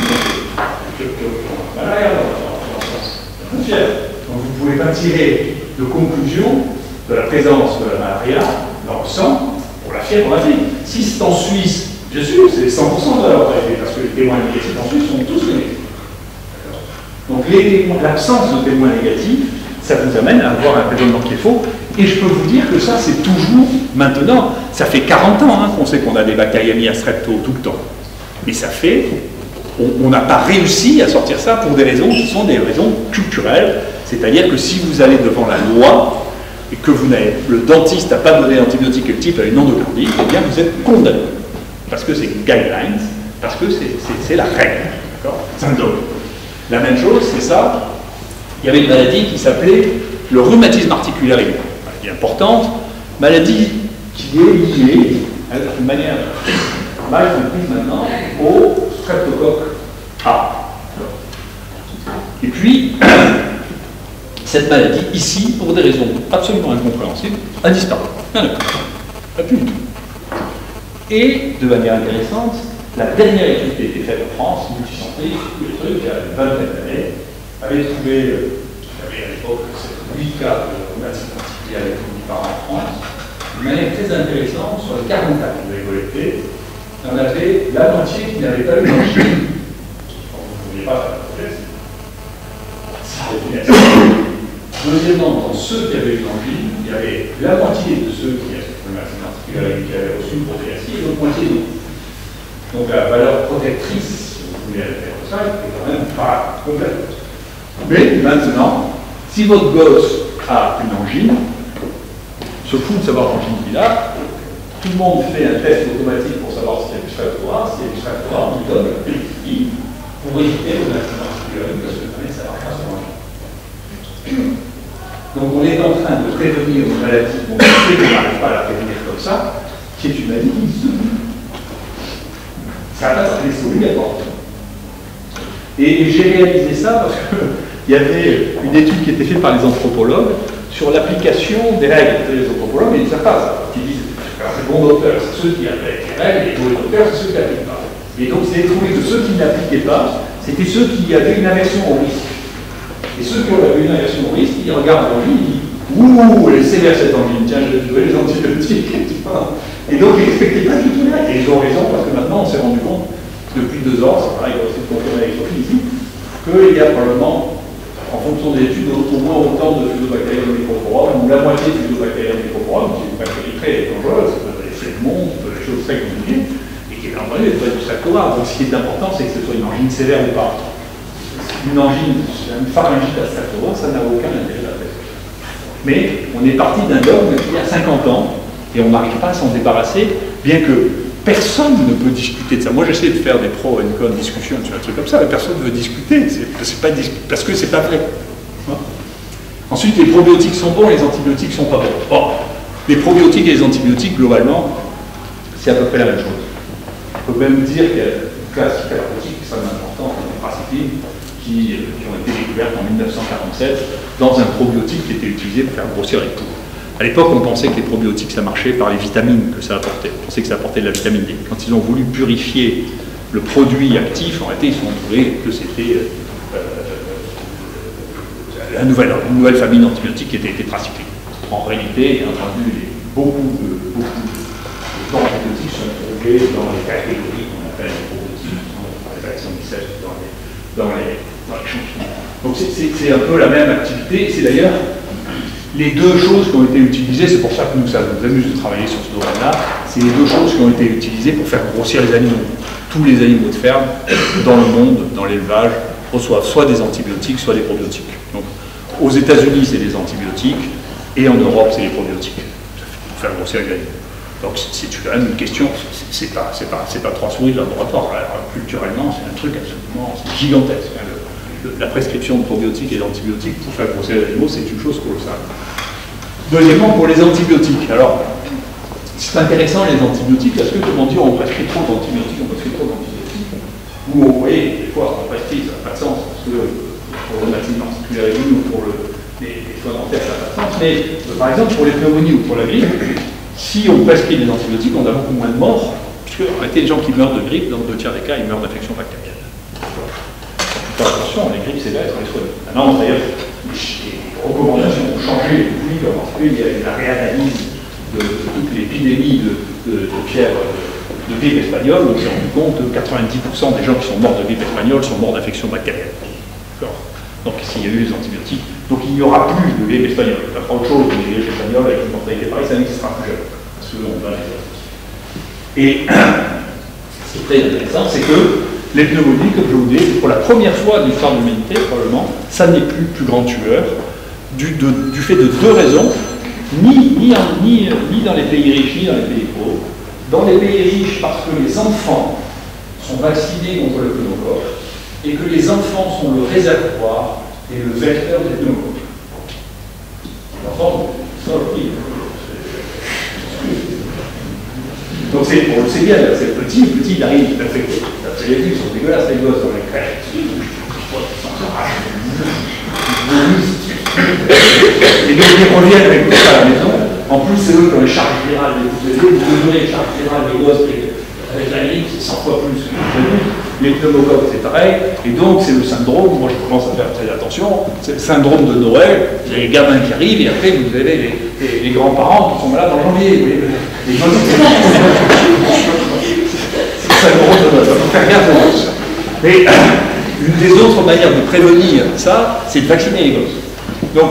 malaria dans la fièvre. Donc vous ne pouvez pas tirer de conclusion de la présence de la malaria dans le sang pour la fièvre en Afrique. Si c'est en Suisse, bien sûr, c'est 100% de la mortalité, parce que les témoins négatifs en Suisse sont tous négatifs. Donc l'absence de témoins négatifs, ça vous amène à avoir un raisonnement qui est faux. Et je peux vous dire que ça, c'est toujours maintenant. Ça fait 40 ans qu'on sait qu'on a des bactériémies à strepto tout le temps. Et ça fait... On n'a pas réussi à sortir ça pour des raisons qui sont des raisons culturelles. C'est-à-dire que si vous allez devant la loi et que le dentiste n'a pas donné d'antibiotique et le type a une endocardite, eh bien vous êtes condamné. Parce que c'est guidelines, parce que c'est la règle. D'accord ? C'est un dogme. La même chose, c'est ça. Il y avait une maladie qui s'appelait le rhumatisme articulaire aigu. Maladie importante, maladie qui est liée, d'une manière mal comprise maintenant, au streptocoque A. Et puis, cette maladie, ici, pour des raisons absolument incompréhensibles, a disparu. Pas plus du tout. Et, de manière intéressante, la dernière étude qui a été faite en France, multicentrée, tous les trucs, il y a une vingtaine d'années, avait trouvé, j'avais à l'époque 8 cas de rhumatisme articulaire aigu par an en France, de manière très intéressante, sur les 40 cas que vous avez collectés, il y en avait la moitié qui n'avait pas eu d'angine. Vous ne pouviez pas faire la Deuxièmement, dans ceux qui avaient eu l'angine, il y avait la moitié de ceux qui avaient ce rhumatisme articulaire aigu qui avaient reçu une prophylaxie et l'autre moitié non. Donc la valeur protectrice, si vous voulez faire ça, est quand même pas complète. Mais maintenant, si votre gosse a une angine, se fout de savoir l'angine qu'il a, tout le monde fait un test automatique pour savoir s'il y a du streptocoque, s'il y a du streptocoque, on lui donne le PCI pour éviter le rhumatisme articulaire aigu, parce que ça va faire son angine. Donc on est en train de prévenir une maladie dont on sait qu'on n'arrive pas à la prévenir comme ça, qui est une maladie qui se dit. Ça va être obligatoire. Et j'ai réalisé ça parce qu'il y avait une étude qui était faite par les anthropologues sur l'application des règles. Les anthropologues, ils ne savent pas ça. Ils disent, les bons docteurs, c'est ceux qui appliquent les règles, et les mauvais docteurs, c'est ceux qui n'appliquent pas. Et donc, c'est trouvé que ceux qui n'appliquaient pas, c'était ceux qui avaient une aversion au risque. Et ceux qui avaient une aversion au risque, ils regardent l'angine, ils disent, ouh, elle est sévère cette angine, tiens, je vais jouer les antibiotiques. Et donc, ils ne respectaient pas du tout les règles. Et ils ont raison, parce que maintenant, on s'est rendu compte, depuis 2 ans, c'est pareil, c'est confirmé avec Sophie ici, qu'il y a probablement, en fonction des études, au moins autant de Fusobacterium microforum, ou la moitié de Fusobacterium microforum, qui est une bactérie très dangereuse, qui peut laisser le monde, qui peut les choses très compliquées, et qui est envoyée du streptocoque. Donc ce qui est important, c'est que ce soit une angine sévère ou pas. Une angine, une pharyngite à streptocoque, ça n'a aucun intérêt à faire. Mais on est parti d'un dogme qui a 50 ans, et on n'arrive pas à s'en débarrasser, bien que personne ne peut discuter de ça. Moi, j'essaie de faire des pro and con discussions sur un truc comme ça, mais personne ne veut discuter, parce que c'est pas vrai. Ensuite, les probiotiques sont bons, les antibiotiques sont pas bons. Bon, les probiotiques et les antibiotiques, globalement, c'est à peu près la même chose. On peut même dire qu'il y a une classe thérapeutique qui sont importante, les pracipies, qui ont été découvertes en 1947 dans un probiotique qui était utilisé pour faire grossir les poux. À l'époque, on pensait que les probiotiques, ça marchait par les vitamines que ça apportait. On pensait que ça apportait de la vitamine D. Quand ils ont voulu purifier le produit actif, en réalité, ils se sont trouvés que c'était une nouvelle famille d'antibiotiques qui était tétracyclique. En réalité, bien entendu, beaucoup de antibiotiques sont trouvés dans les catégories qu'on appelle les probiotiques, dans les vaccins qui s'agissent dans les champignons. Donc c'est un peu la même activité. C'est d'ailleurs les deux choses qui ont été utilisées, c'est pour ça que ça nous amuse de travailler sur ce domaine-là, c'est les deux choses qui ont été utilisées pour faire grossir les animaux. Tous les animaux de ferme, dans le monde, dans l'élevage, reçoivent soit des antibiotiques, soit des probiotiques. Donc, aux États-Unis, c'est des antibiotiques, et en Europe, c'est les probiotiques, pour faire grossir les animaux. Donc, c'est quand même une question, c'est pas 3 souris de laboratoire. Alors, culturellement, c'est un truc absolument gigantesque. La prescription de probiotiques et d'antibiotiques pour faire grossir les animaux, c'est une chose colossale. Deuxièmement, pour les antibiotiques. Alors, c'est intéressant les antibiotiques, parce que tout le monde dit on prescrit trop d'antibiotiques, Ou vous voyez, des fois, on prescrit, ça n'a pas de sens, parce que pour le rhumatisme articulaire aigu ou pour les soins dentaires, ça n'a pas de sens. Mais par exemple, pour les pneumonies ou pour la grippe, si on prescrit des antibiotiques, on a beaucoup moins de morts, puisque en réalité, les gens qui meurent de grippe, dans 2 tiers des cas, ils meurent d'infection bactérienne. Attention, les grippes sévères, les soins. Maintenant, d'ailleurs, les recommandations ont changé depuis, parce qu'il y a eu la réanalyse de toute l'épidémie de fièvre de grippe espagnole, on s'est rendu compte que 90% des gens qui sont morts de grippe espagnole sont morts d'infection bactérienne. Donc s'il y a eu des antibiotiques, donc il n'y aura plus de grippe espagnole. Ça fera autre chose, mais les grippes espagnoles avec une mortalité pareille, ça n'existera plus jamais. Parce qu'on va les autres. Et ce qui est très intéressant, c'est que les pneumonies, comme je vous dis, pour la première fois de l'histoire de l'humanité, probablement, ça n'est plus le plus grand tueur, du fait de 2 raisons, ni dans les pays riches, ni dans les pays pauvres. Dans les pays riches, parce que les enfants sont vaccinés contre le pneumocoque, et que les enfants sont le réservoir et le vecteur des pneumocoques. L'enfant, ça oui. Donc on le sait bien, c'est le petit il arrive, il est infecté. Les livres sont dégueulasses, les gosses dans les crèches. Et donc ils reviennent avec tout ça à la maison. En plus, c'est eux qui ont les charges virales des poussées. Vous devrez les charges virales des gosses avec la grippe, c'est 100 fois plus que les pneumocoques, c'est pareil. Et donc, c'est le syndrome, moi je commence à faire très attention, c'est le syndrome de Noël. Vous avez les gamins qui arrivent et après vous avez les grands-parents qui sont malades en janvier. Vous voyez, les gens disent c'est le syndrome de Noël, il faut faire gaffe à ça. Mais une des autres manières de prévenir ça, c'est de vacciner les gosses. Donc,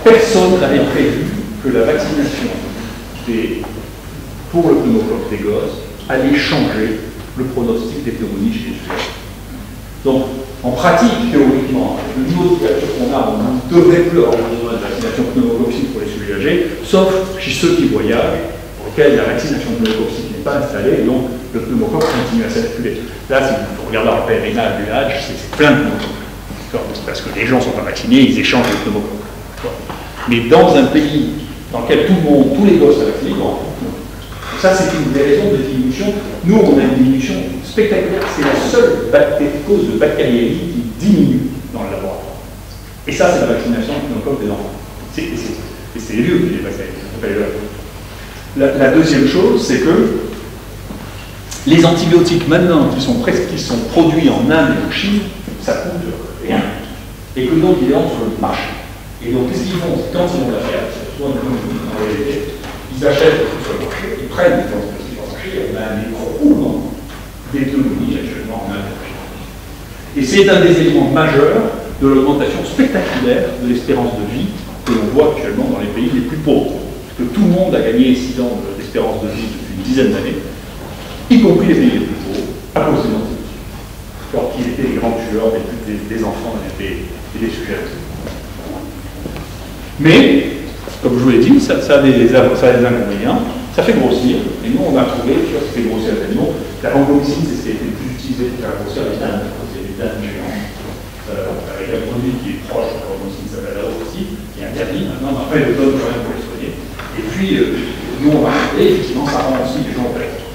personne n'avait prévu que la vaccination pour le pneumocoque des gosses allait changer le pronostic des pneumonies chez les sujets. Donc, en pratique, théoriquement, avec le niveau de couverture qu'on a, on ne devrait plus avoir besoin de vaccination pneumococcique pour les sujets âgés, sauf chez ceux qui voyagent, pour lesquels la vaccination pneumococcique n'est pas installée, et donc le pneumocoque continue à circuler. Là, si vous regardez en pèlerinage du Hajj, c'est plein de pneumocoques. Parce que les gens ne sont pas vaccinés, ils échangent les pneumocoques. Mais dans un pays dans lequel tous les gosses sont vaccinés, ça c'est une des raisons de diminution. Nous, on a une diminution spectaculaire. C'est la seule cause de bactériémie qui diminue dans le laboratoire. Et ça, c'est la vaccination pneumocoque des enfants. C'est les vieux qui les vaccinent. La deuxième chose, c'est que les antibiotiques maintenant qui sont produits en Inde et en Chine, ça coûte rien. Et que donc ils rentrent sur le marché. Et donc qu'est-ce qu'ils font? Quand ils vont la faire, soit en réalité, ils achètent sur le marché, ils prennent les antibiotiques sur le marché, et on a un écroulement des pneumonies actuellement en Inde et en Chine. Et c'est un des éléments majeurs de l'augmentation spectaculaire de l'espérance de vie que l'on voit actuellement dans les pays les plus pauvres. Parce que tout le monde a gagné 6 ans d'espérance de vie depuis une dizaine d'années, y compris les pays les plus pauvres, à cause des antibiotiques. Alors qu'ils étaient les grands tueurs des enfants et des sujets. Mais, comme je vous l'ai dit, ça a des inconvénients, ça fait grossir, et nous on a trouvé, tu vois, ça fait grossir les animaux. La vancomycine, c'est ce qui a été le plus utilisé pour faire grossir les dames, c'est les dames géantes, avec un produit qui est proche de la vancomycine, ça s'appelle la aussi, qui est interdit maintenant, mais après, le donne quand même pour les soigner. Et puis, nous on va regarder, effectivement, ça rend aussi les gens opérateurs.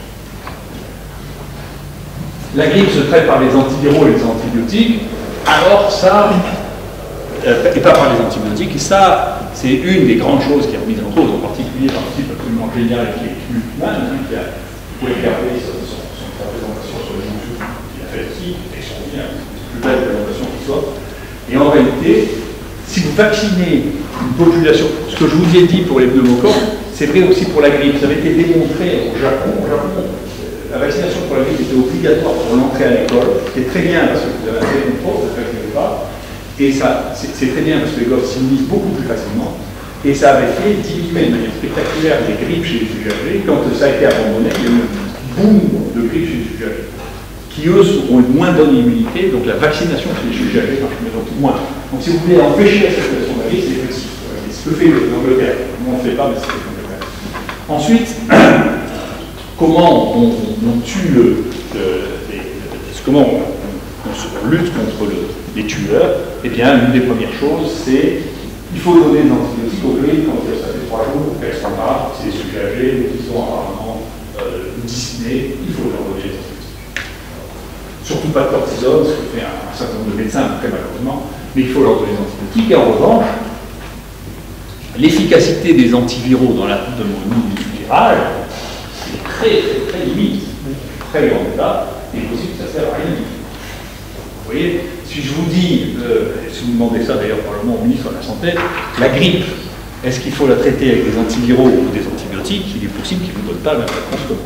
La grippe se traite par les antiviraux et les antibiotiques, alors ça, et pas par les antibiotiques, et ça, c'est une des grandes choses qui est remise en cause. signé par un type absolument génial qui est Knut Mann, qui a, vous pouvez regarder sa présentation sur les YouTube qu'il a fait ici, extraordinaire, c'est la plus belle présentation qui soit. Et en réalité, si vous vaccinez une population, ce que je vous ai dit pour les pneumocoques, c'est vrai aussi pour la grippe. Ça avait été démontré au Japon. La vaccination pour la grippe était obligatoire pour l'entrée à l'école. C'était très bien parce que vous avez un très contrôle, ça ne vaccinez pas. Et ça, c'est très bien parce que les gosses s'immunisent beaucoup plus facilement. Et ça avait fait diminuer de manière spectaculaire les grippes chez les sujets âgés. Quand ça a été abandonné, il y a eu un boom de grippes chez les sujets âgés, qui eux ont une moins bonne immunité, donc la vaccination chez les sujets âgés marche moins. Donc si vous voulez empêcher la circulation de la grippe, c'est possible. C'est ce que fait l'Angleterre. Nous on ne le fait pas, mais c'est ce que fait l'Angleterre. Ensuite, comment on tue comment on lutte contre les tueurs? Eh bien, l'une des premières choses, c'est il faut donner des antibiotiques aux grippes quand ça fait 3 jours, qu'elles sont là, c'est des sujets âgés, qui sont apparemment disney, il faut leur donner des antibiotiques. Surtout pas de cortisone, ce que fait un certain nombre de médecins, très malheureusement, mais il faut leur donner des antibiotiques. Et en revanche, l'efficacité des antiviraux dans la pneumonie virale, c'est très limite, très grand état, et il est possible que ça ne sert à rien du tout. Vous voyez, si je vous dis, si vous demandez ça d'ailleurs probablement au ministre de la Santé, la grippe, est-ce qu'il faut la traiter avec des antiviraux ou des antibiotiques? Il est possible qu'il ne vous donne pas la même réponse que moi.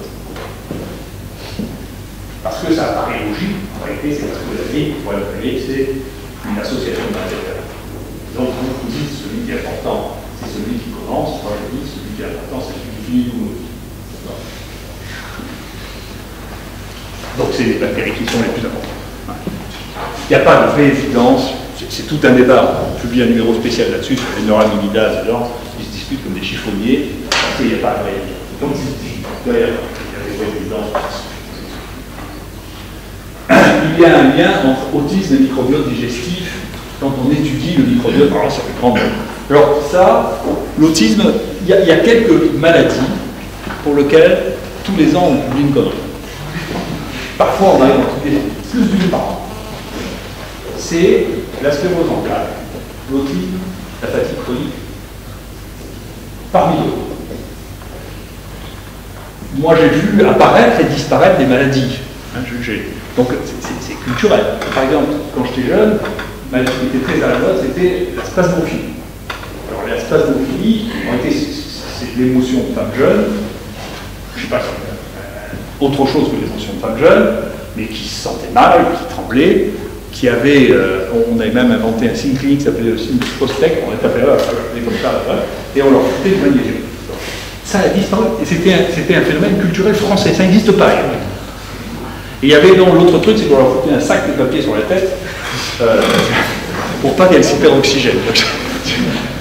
Parce que ça paraît logique, en réalité c'est parce que la grippe, pour l'appeler, c'est une association d'intérêts. Donc vous dites celui qui est important, c'est celui qui commence, moi je dis celui qui est important, c'est celui qui finit tout. Donc c'est les bactéries qui sont les plus importantes. Il n'y a pas de vraie évidence, c'est tout un débat. On publie un numéro spécial là-dessus sur les neuraminidases, ils se discutent comme des chiffonniers, parce qu'il n'y a pas de vraie évidence. Donc il y a des vraies évidences. Il y a un lien entre autisme et microbiote digestif quand on étudie le microbiote. Alors ça fait grand bien. Alors ça, l'autisme, il y a quelques maladies pour lesquelles tous les ans on publie une connerie. Parfois on arrive à publier plus d'une par an. C'est la sclérose en plaques, l'autisme, la fatigue chronique, parmi d'autres. Moi j'ai vu apparaître et disparaître des maladies. Donc c'est culturel. Par exemple, quand j'étais jeune, ma maladie qui était très à la mode, c'était la spasmophilie. Alors la spasmophilie, c'est l'émotion de femme jeune, je ne sais pas, autre chose que l'émotion de femme jeune, mais qui se sentait mal, qui tremblait, qui avait, on avait même inventé un signe clinique qui s'appelait le signe Prospect, on les tapait là, comme ça, et on leur foutait du magnésium. Ça a disparu, et c'était un phénomène culturel français, ça n'existe pas. Et il y avait donc l'autre truc, c'est qu'on leur foutait un sac de papier sur la tête, pour pas qu'elle s'y perde oxygène.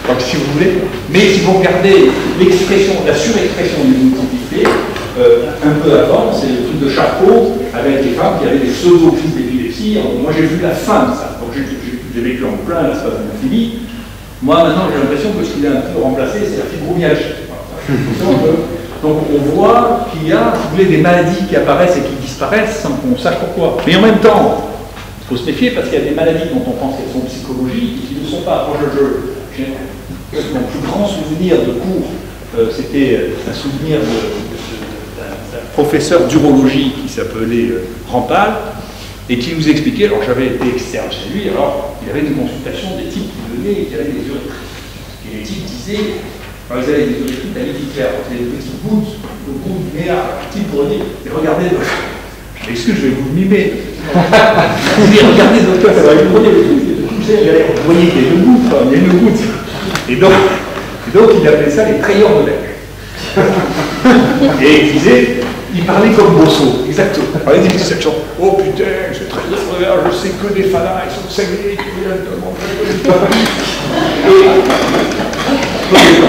Donc si vous voulez, mais si vous regardez l'expression, la surexpression des multipliés, un peu avant, c'est le truc de Charcot, avec les femmes qui avaient des pseudo-crises d'épilepsie. Moi j'ai vu la fin de ça, donc j'ai vécu en plein la spasmophilie. Moi maintenant j'ai l'impression que ce qu'il a un peu remplacé, c'est la fibromyalgie. Donc on voit qu'il y a, si vous voulez, des maladies qui apparaissent et qui disparaissent sans qu'on sache pourquoi. Mais en même temps, il faut se méfier parce qu'il y a des maladies dont on pense qu'elles sont psychologiques et qui ne le sont pas. Moi mon plus grand souvenir de cours, c'était un souvenir d'un professeur d'urologie qui s'appelait Rampal et qui nous expliquait, alors j'avais été externe chez lui, alors il y avait une consultation des types qui venaient et qui avaient des urétrites. Et les types disaient, alors ils avaient des urétrites à l'héliclaire, c'était des petites gouttes, le goût du ménard, le type pour dire, et regardez, je m'excuse, je vais vous mimer. Il dit, regardez docteur, ça va lui prenez le truc, vous voyez qu'il y a une goutte, il y a une goutte. Et donc il appelait ça les trayeurs de l'air. Et il disait, il parlait comme Bosso, exactement. Alors il disait cette chanson, oh putain, c'est très bien, je sais que des fanas, ils sont cinglés, qui viennent de mon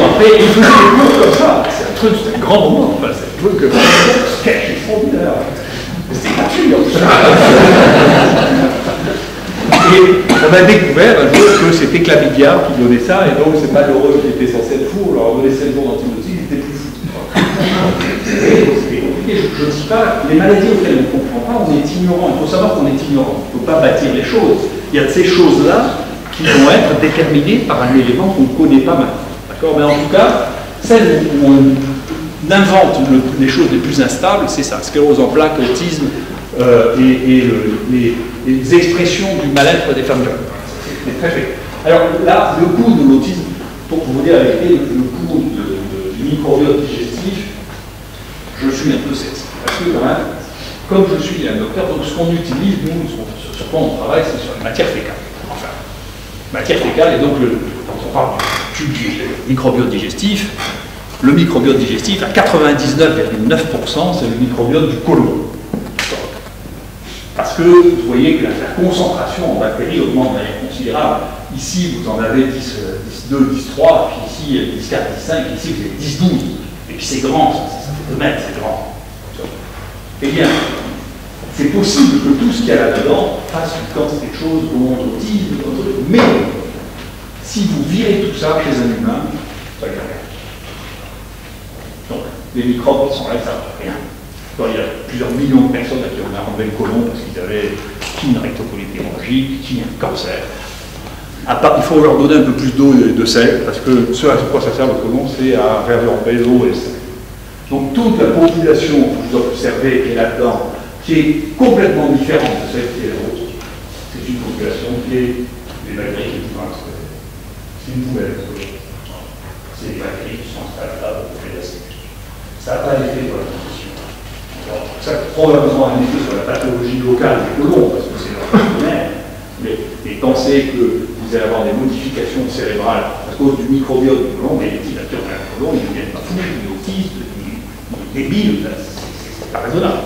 après, il faisait des cours comme ça. C'est un truc, c'est un grand moment. Enfin, c'est un truc, sketch extraordinaire. C'est gratuit. Et on a découvert un jour que c'était Clavidia qui donnait ça, et donc c'est malheureux qui était censé être fou, on leur donnait 7 jours d'antibiotiques, il était plus fou. Je ne dis pas, les maladies auxquelles on ne comprend pas, on est ignorant. Il faut savoir qu'on est ignorant. Il ne faut pas bâtir les choses. Il y a de ces choses-là qui vont être déterminées par un élément qu'on ne connaît pas maintenant. D'accord ? Mais en tout cas, celle où on invente les choses les plus instables, c'est ça, sclérose en plaques, autisme et les expressions du mal-être des femmes jeunes. C'est très fait. Alors là, le coût de l'autisme, pour vous dire la vérité, le coût du microbiote digestif, je suis un peu sexy. Parce que quand même, comme je suis un docteur, donc ce qu'on utilise, nous, sur quoi on travaille, c'est sur la matière fécale. Enfin, matière fécale, et donc quand on parle du microbiote digestif, le microbiote digestif, à 99,9%, c'est le microbiote du côlon. Parce que vous voyez que la concentration en bactéries augmente de manière considérable. Ici, vous en avez 10, 2, 10, 3, puis ici, 10, 4, 10, 5, ici, vous avez 10, 12. Et puis c'est grand, ça fait 2 mètres, c'est grand. Eh bien, c'est possible que tout ce qu'il y a là-dedans fasse une quantité de choses contre l'autisme, mais si vous virez tout ça chez un humain, ça ne rien. Donc, les microbes sont là, ça ne va rien. Il y a plusieurs millions de personnes à qui on a enlevé le côlon parce qu'ils avaient qui une rectocolite hémorragique, qui un cancer. Il faut leur donner un peu plus d'eau et de sel, parce que ce à quoi ça sert le côlon, c'est à réabsorber l'eau et le sel. Donc toute la population que vous observez qui est là-dedans, qui est complètement différente de celle qui est la vôtre, c'est une population qui est des bactéries qui vont installer. C'est une nouvelle. C'est des bactéries qui sont installées là pour faire la sécurité. Ça n'a pas d'effet sur la nutrition. Ça a probablement un effet sur la pathologie locale des colons, parce que c'est leur partenaire. Mais pensez que vous allez avoir des modifications cérébrales à cause du microbiote du colon, mais les petits acteurs d'un colon, ils ne viennent pas fous, ni autistes, ni débiles, c'est pas raisonnable.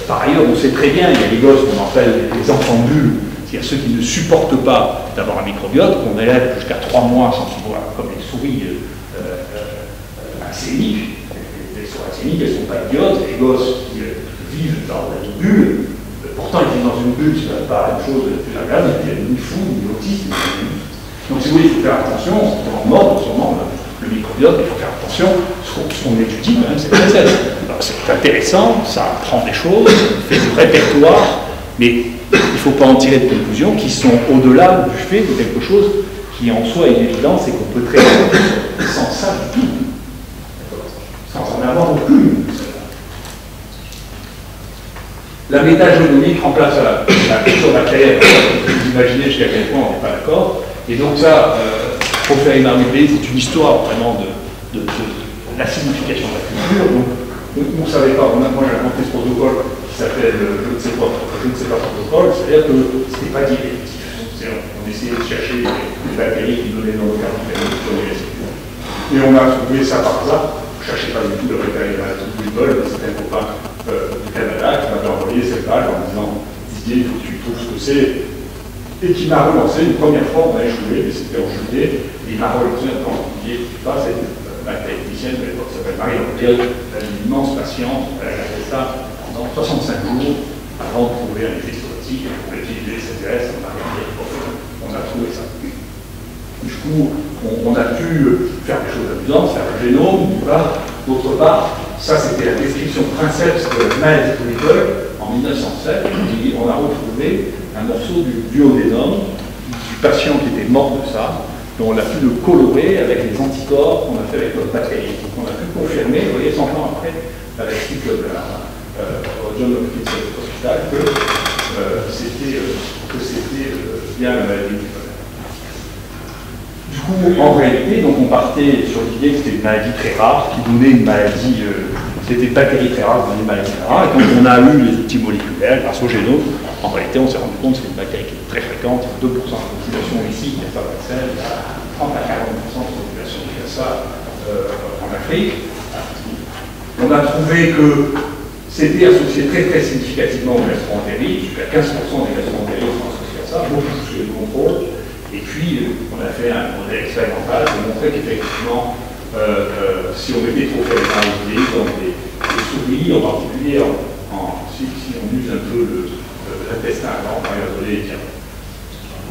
Par ailleurs, on sait très bien, il y a des gosses qu'on appelle les enfants bulles, c'est-à-dire ceux qui ne supportent pas d'avoir un microbiote, qu'on élève jusqu'à 3 mois sans qu'ils voient, comme les souris acéniques. Les souris acéniques, elles ne sont pas idiotes, les gosses qui vivent dans une bulle, pourtant ils vivent dans une bulle, c'est pas une chose plus agréable, il n'y a ni fou, ni autiste, donc si vous voulez, il faut faire attention, on mord, le microbiote, il faut faire attention, ce qu'on étudie quand même, c'est très sérieux. C'est intéressant, ça apprend des choses, ça fait du répertoire, mais il ne faut pas en tirer de conclusions qui sont au-delà du fait de quelque chose qui en soi est évident, c'est qu'on peut traiter sans ça du tout, sans en avoir aucune. La métagénomique remplace la culture bactérienne. Vous imaginez jusqu'à quel point on n'est pas d'accord. Et donc ça, pour faire une armée, c'est une histoire vraiment de la signification de la culture. Donc, on ne savait pas, moi j'ai inventé ce protocole qui s'appelle je ne sais pas protocole, c'est-à-dire que ce n'était pas directif. On essayait de chercher des bactéries qui donnaient dans le cadre de et on a trouvé ça par hasard. Je ne cherchais pas du tout le vétérinaire de Google, c'était un copain du Canada qui m'avait envoyé cette page en disant Didier, il faut que tu trouves ce que c'est. Et qui m'a relancé une première fois, on a échoué, mais c'était en juillet, et il m'a relancé un temps en juillet, c'est ma technicienne de l'époque qui s'appelle Marie-Laure, elle a une immense patience, elle a fait ça pendant 65 jours avant de trouver un effet somatique pour étudier les CTS, on a trouvé ça. Du coup, on a pu faire des choses amusantes, faire un génome, d'autre part, ça c'était la description princeps de la maladie de Nicole en 1907, et on a retrouvé un morceau du duodénum du patient qui était mort de ça, et on a pu le colorer avec les anticorps qu'on a fait avec notre bactérie. Donc on a pu confirmer, vous voyez, 100 ans après, avec Steve John Hopkins Hospital, que c'était bien la maladie de Nicole. Du coup, en réalité, donc on partait sur l'idée que c'était une maladie très rare, qui donnait une maladie, c'était une bactérie très rare, qui donnait une maladie très rare, et quand on a eu les outils moléculaires, grâce au génome, en réalité, on s'est rendu compte que c'est une bactérie qui est très fréquente, il y a 2% de population ici qui a ça vaccin, il y a 30 à 40% de population qui a ça en Afrique. On a trouvé que c'était associé très très significativement aux gastroentérites, jusqu'à 15% des gastroentérites sont associés à ça, beaucoup plus de contrôle. Et puis, on a fait un modèle expérimental pour montrer qu'effectivement, si on mettait trop fait dans des souris, en particulier si on use un peu l'intestin, on va isoler les diabètes.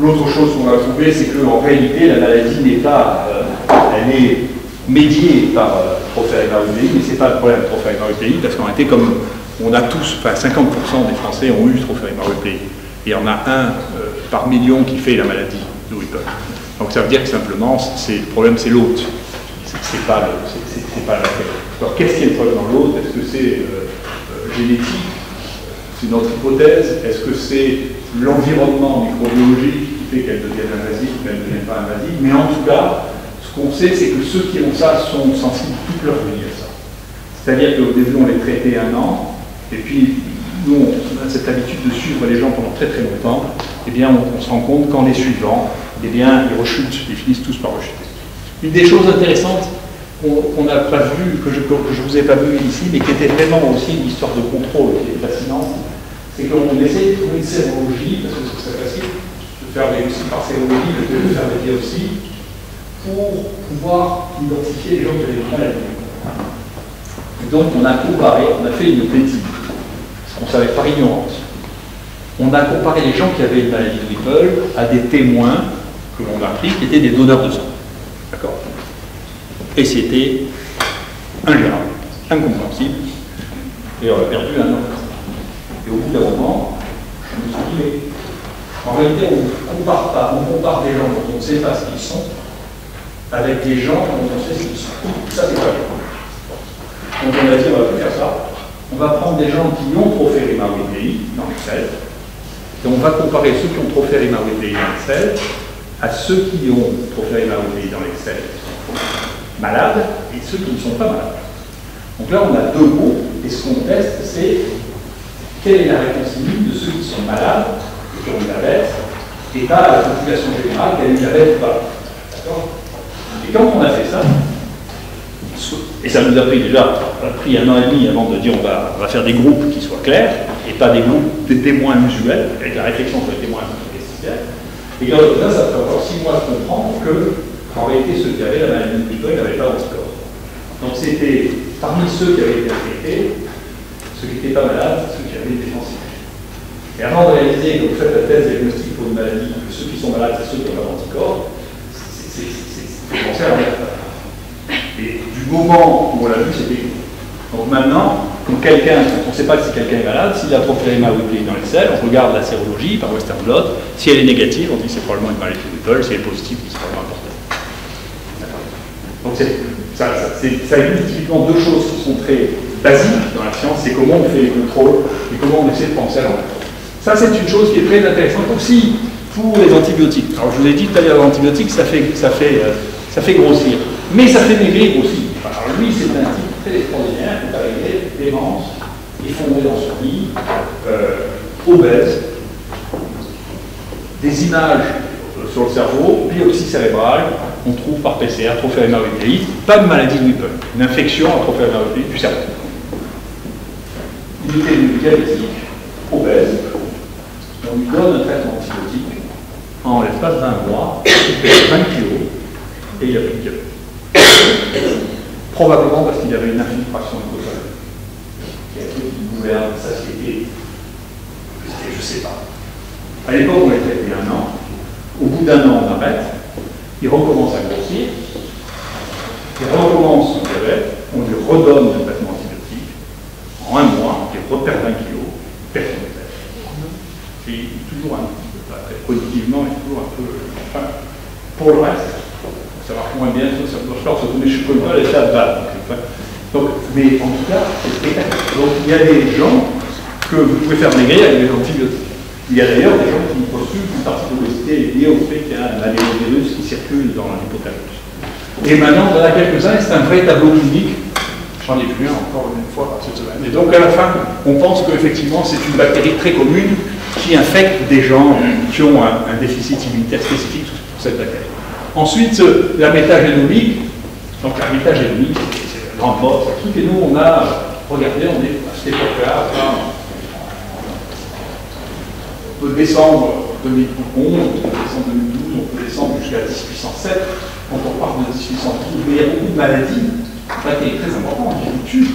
L'autre chose qu'on a trouvé, c'est qu'en réalité, la maladie n'est pas, elle est médiée par Trophæra UTI, mais ce n'est pas le problème de Trophæra UTI, parce qu'en réalité, comme on a tous, enfin 50% des Français ont eu Trophæra UTI, et il y en a un par million qui fait la maladie. Donc ça veut dire que simplement, le problème c'est l'hôte. c'est pas la paix. Alors qu'est-ce qui est le problème dans l'autre? Est-ce que c'est génétique? C'est notre hypothèse. Est-ce que c'est l'environnement microbiologique qui fait qu'elle devienne invasive ou qu'elle ne devient pas invasive? Mais en tout cas, ce qu'on sait, c'est que ceux qui ont ça sont sensibles toute leur vie à ça. C'est-à-dire qu'au début, on les traitait 1 an, et puis nous, on a cette habitude de suivre les gens pendant très très longtemps. Eh bien, on se rend compte qu'en les suivant, eh bien, ils rechutent, ils finissent tous par rechuter. Une des choses intéressantes qu'on n'a pas vu, que je ne vous ai pas vu ici, mais qui était vraiment aussi une histoire de contrôle qui est fascinante, c'est qu'on essaie de trouver une sérologie, parce que c'est très facile de faire des biopsies par sérologie, de faire des biopsies, pour pouvoir identifier les gens qui avaient une maladie. Donc on a comparé, on a fait une bêtise, parce qu'on savait par ignorance. On a comparé les gens qui avaient une maladie de Whipple à des témoins que l'on a pris qui étaient des donneurs de sang. D'accord? Et c'était ingérable, incompréhensible, et on a perdu 1 an. Et au bout d'un moment, je me suis dit, mais en réalité, on ne compare pas, on compare des gens dont on ne sait pas ce qu'ils sont, avec des gens dont on sait ce qu'ils sont. Ça, c'est pas bien. Donc on a dit, on va plus faire ça. On va prendre des gens qui ont Prophérima whipplei dans le sel, et on va comparer ceux qui ont Prophérima whipplei dans le sel à ceux qui ont Prophérima whipplei dans les selles malades et ceux qui ne sont pas malades. Donc là, on a 2 groupes, et ce qu'on teste, c'est quelle est la réponse immunitaire de ceux qui sont malades et qui ont une diabète, et pas à la population générale qui a une diabète ou pas. D'accord? Et quand on a fait ça, et ça nous a pris déjà 1 an et demi avant de dire on va faire des groupes qui soient clairs, et pas des groupes de témoins usuels, avec la réflexion sur les témoins usuels. Et là, ça fait encore 6 mois de comprendre qu'en réalité, ceux qui avaient la maladie de Whipple n'avaient pas d'anticorps. Donc c'était parmi ceux qui avaient été infectés, ceux qui n'étaient pas malades, ceux qui avaient une défense immunitaire. Et avant de réaliser que vous faites la thèse diagnostique pour une maladie, que ceux qui sont malades, c'est ceux qui n'ont pas d'anticorps, c'est penser à rien. Et du moment où on l'a vu, c'était. Donc maintenant, quand on ne sait pas si quelqu'un est malade, s'il a Prophérima whipplei dans les selles, on regarde la sérologie par Western blot. Si elle est négative, on dit que c'est probablement une maladie de Whipple. Si elle est positive, c'est probablement important. Donc ça illustre typiquement 2 choses qui sont très basiques dans la science, c'est comment on fait les contrôles et comment on essaie de penser à l'entrée. Ça, c'est une chose qui est très intéressante aussi pour les antibiotiques. Alors je vous ai dit tout à l'heure, l'antibiotique, ça fait grossir, mais ça fait maigrir aussi. Alors lui, c'est un type très extraordinaire, qui est arrivé, démence, effondré dans son lit, obèse, des images sur le cerveau, biopsie cérébrale, on trouve par PCR Prophérima whipplei, pas de maladie de Whipple, une infection à Prophérima whipplei du cerveau. Il était diabétique, obèse, on lui donne un traitement antibiotique, en l'espace d'1 mois, il fait 20 kilos, et il a plus de diabète. Probablement parce qu'il avait une infiltration hypothalamique. Il y a un truc qui gouverne sa satiété. Je ne sais pas. À l'époque, on l'a traité 1 an. Au bout d'1 an, on arrête. Il recommence à grossir. Il recommence son diabète. On lui redonne le traitement antibiotique. En 1 mois, il repère 20 kilos. Personne ne fait. Et toujours un peu, pas très positivement, il est toujours un peu. Enfin, pour le reste, ça marche moins bien, ça doit faire se tourner, je ne peux pas laisser à bas. Donc, mais en tout cas, c'est spectaculaire. Donc il y a des gens que vous pouvez faire maigrir avec des antibiotiques. Il y a d'ailleurs des gens qui postulent qu'une partie de l'obésité est liée au fait qu'il y a un adénovirus qui circule dans l'hypothalamus. Et maintenant, on en a quelques-uns, et c'est un vrai tableau clinique. J'en ai vu un encore une fois cette semaine. Et donc à la fin, on pense qu'effectivement, c'est une bactérie très commune qui infecte des gens qui ont un déficit immunitaire spécifique pour cette bactérie. Ensuite, la métagénomique. Donc la métagénomique, c'est la grande mode, c'est un truc. Et nous, on a regardé, on est à cette époque-là, on peut descendre 2011, on peut descendre 2012, on peut descendre jusqu'à 10 puissance 7, quand on parle de 10 puissance 12, mais il y a beaucoup de maladies, qui est très important, qui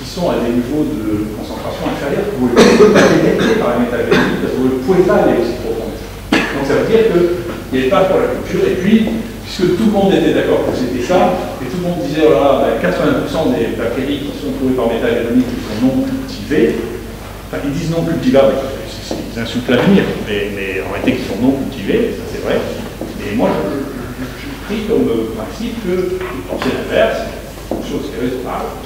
sont à des niveaux de concentration inférieurs, que vous ne pouvez pas détecter par la métagénomique, parce que vous ne pouvez pas aller aussi profond. Donc ça veut dire qu'il n'y avait pas pour la culture, et puis, puisque tout le monde était d'accord que c'était ça, et tout le monde disait, oh là, 80% des bactéries qui sont trouvées par métagénomique qui sont non cultivées, enfin ils disent non cultivables, ils insultent l'avenir, mais en réalité qui sont non cultivés, ça c'est vrai. Et moi, pris comme principe que vous pensez l'inverse, c'est une chose qui est raisonnable.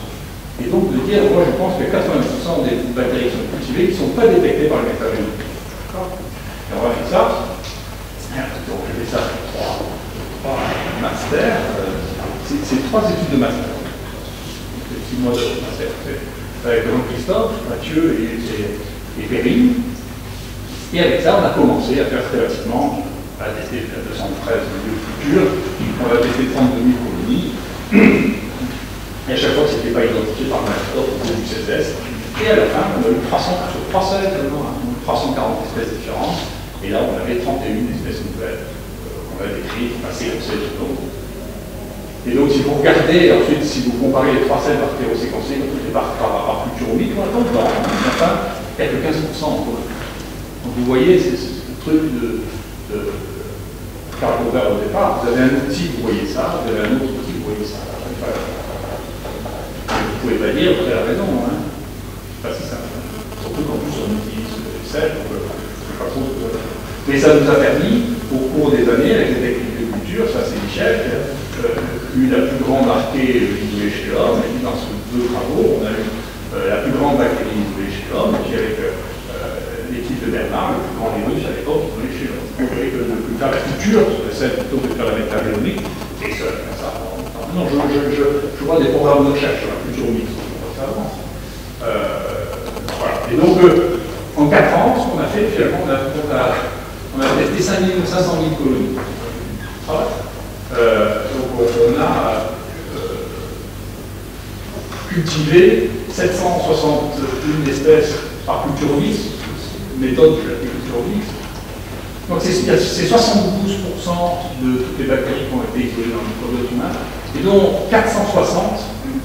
Et donc de dire, moi je pense que 80% des bactéries qui sont cultivées ne sont pas détectées par le métabiomique. Et on va faire ça. Donc je fais ça pour trois masters. C'est trois études de master. C'est 6 mois de master. Avec Jean-Christophe, Mathieu et Perrine. Et avec ça, on a commencé à faire théoriquement, à tester 213 milieux de culture. On va tester 32 000 colonies. Et à chaque fois que ce n'était pas identifié par Master au début du CSS. Et à la fin, on a eu 340 espèces différentes. Et là, on avait 31 espèces nouvelles qu'on a décrites, passées au séquencé. Et donc, si vous regardez, ensuite, si vous comparez les 3 selles bactéro-séquencées, par culture omique, on attend dedans. Enfin, il n'y a que 15% en commun. Donc, vous voyez, c'est ce truc de cargo vert au départ. Vous avez un outil, vous voyez ça. Vous avez un autre outil, vous voyez ça. Vous ne pouvez pas dire, vous avez raison, hein. C'est pas si simple. Surtout qu'en plus on utilise Excel, donc c'est pas trop. Mais ça nous a permis, au cours des années, avec les techniques de culture, ça c'est Michel, eu la plus grande archée isolée chez l'homme, et puis dans ces 2 travaux, on a eu la plus grande bactérie isolée chez l'homme, et puis avec l'équipe de Bernard, le plus grand virus à l'époque isolé chez l'homme. Vous voyez que de faire la culture, c'est plutôt que de faire la métabiomique, et ça. Non, je vois des programmes de recherche sur la culture mixte. Ça avance. Voilà. Et donc, en 4 ans, ce qu'on a fait, finalement, on a testé 500 000 colonies. Voilà. Donc, on a cultivé 761 espèces par culture mixte, méthode de la culture mixte. Donc, c'est 72% de toutes les bactéries qui ont été isolées dans le microbiote humain, et dont 460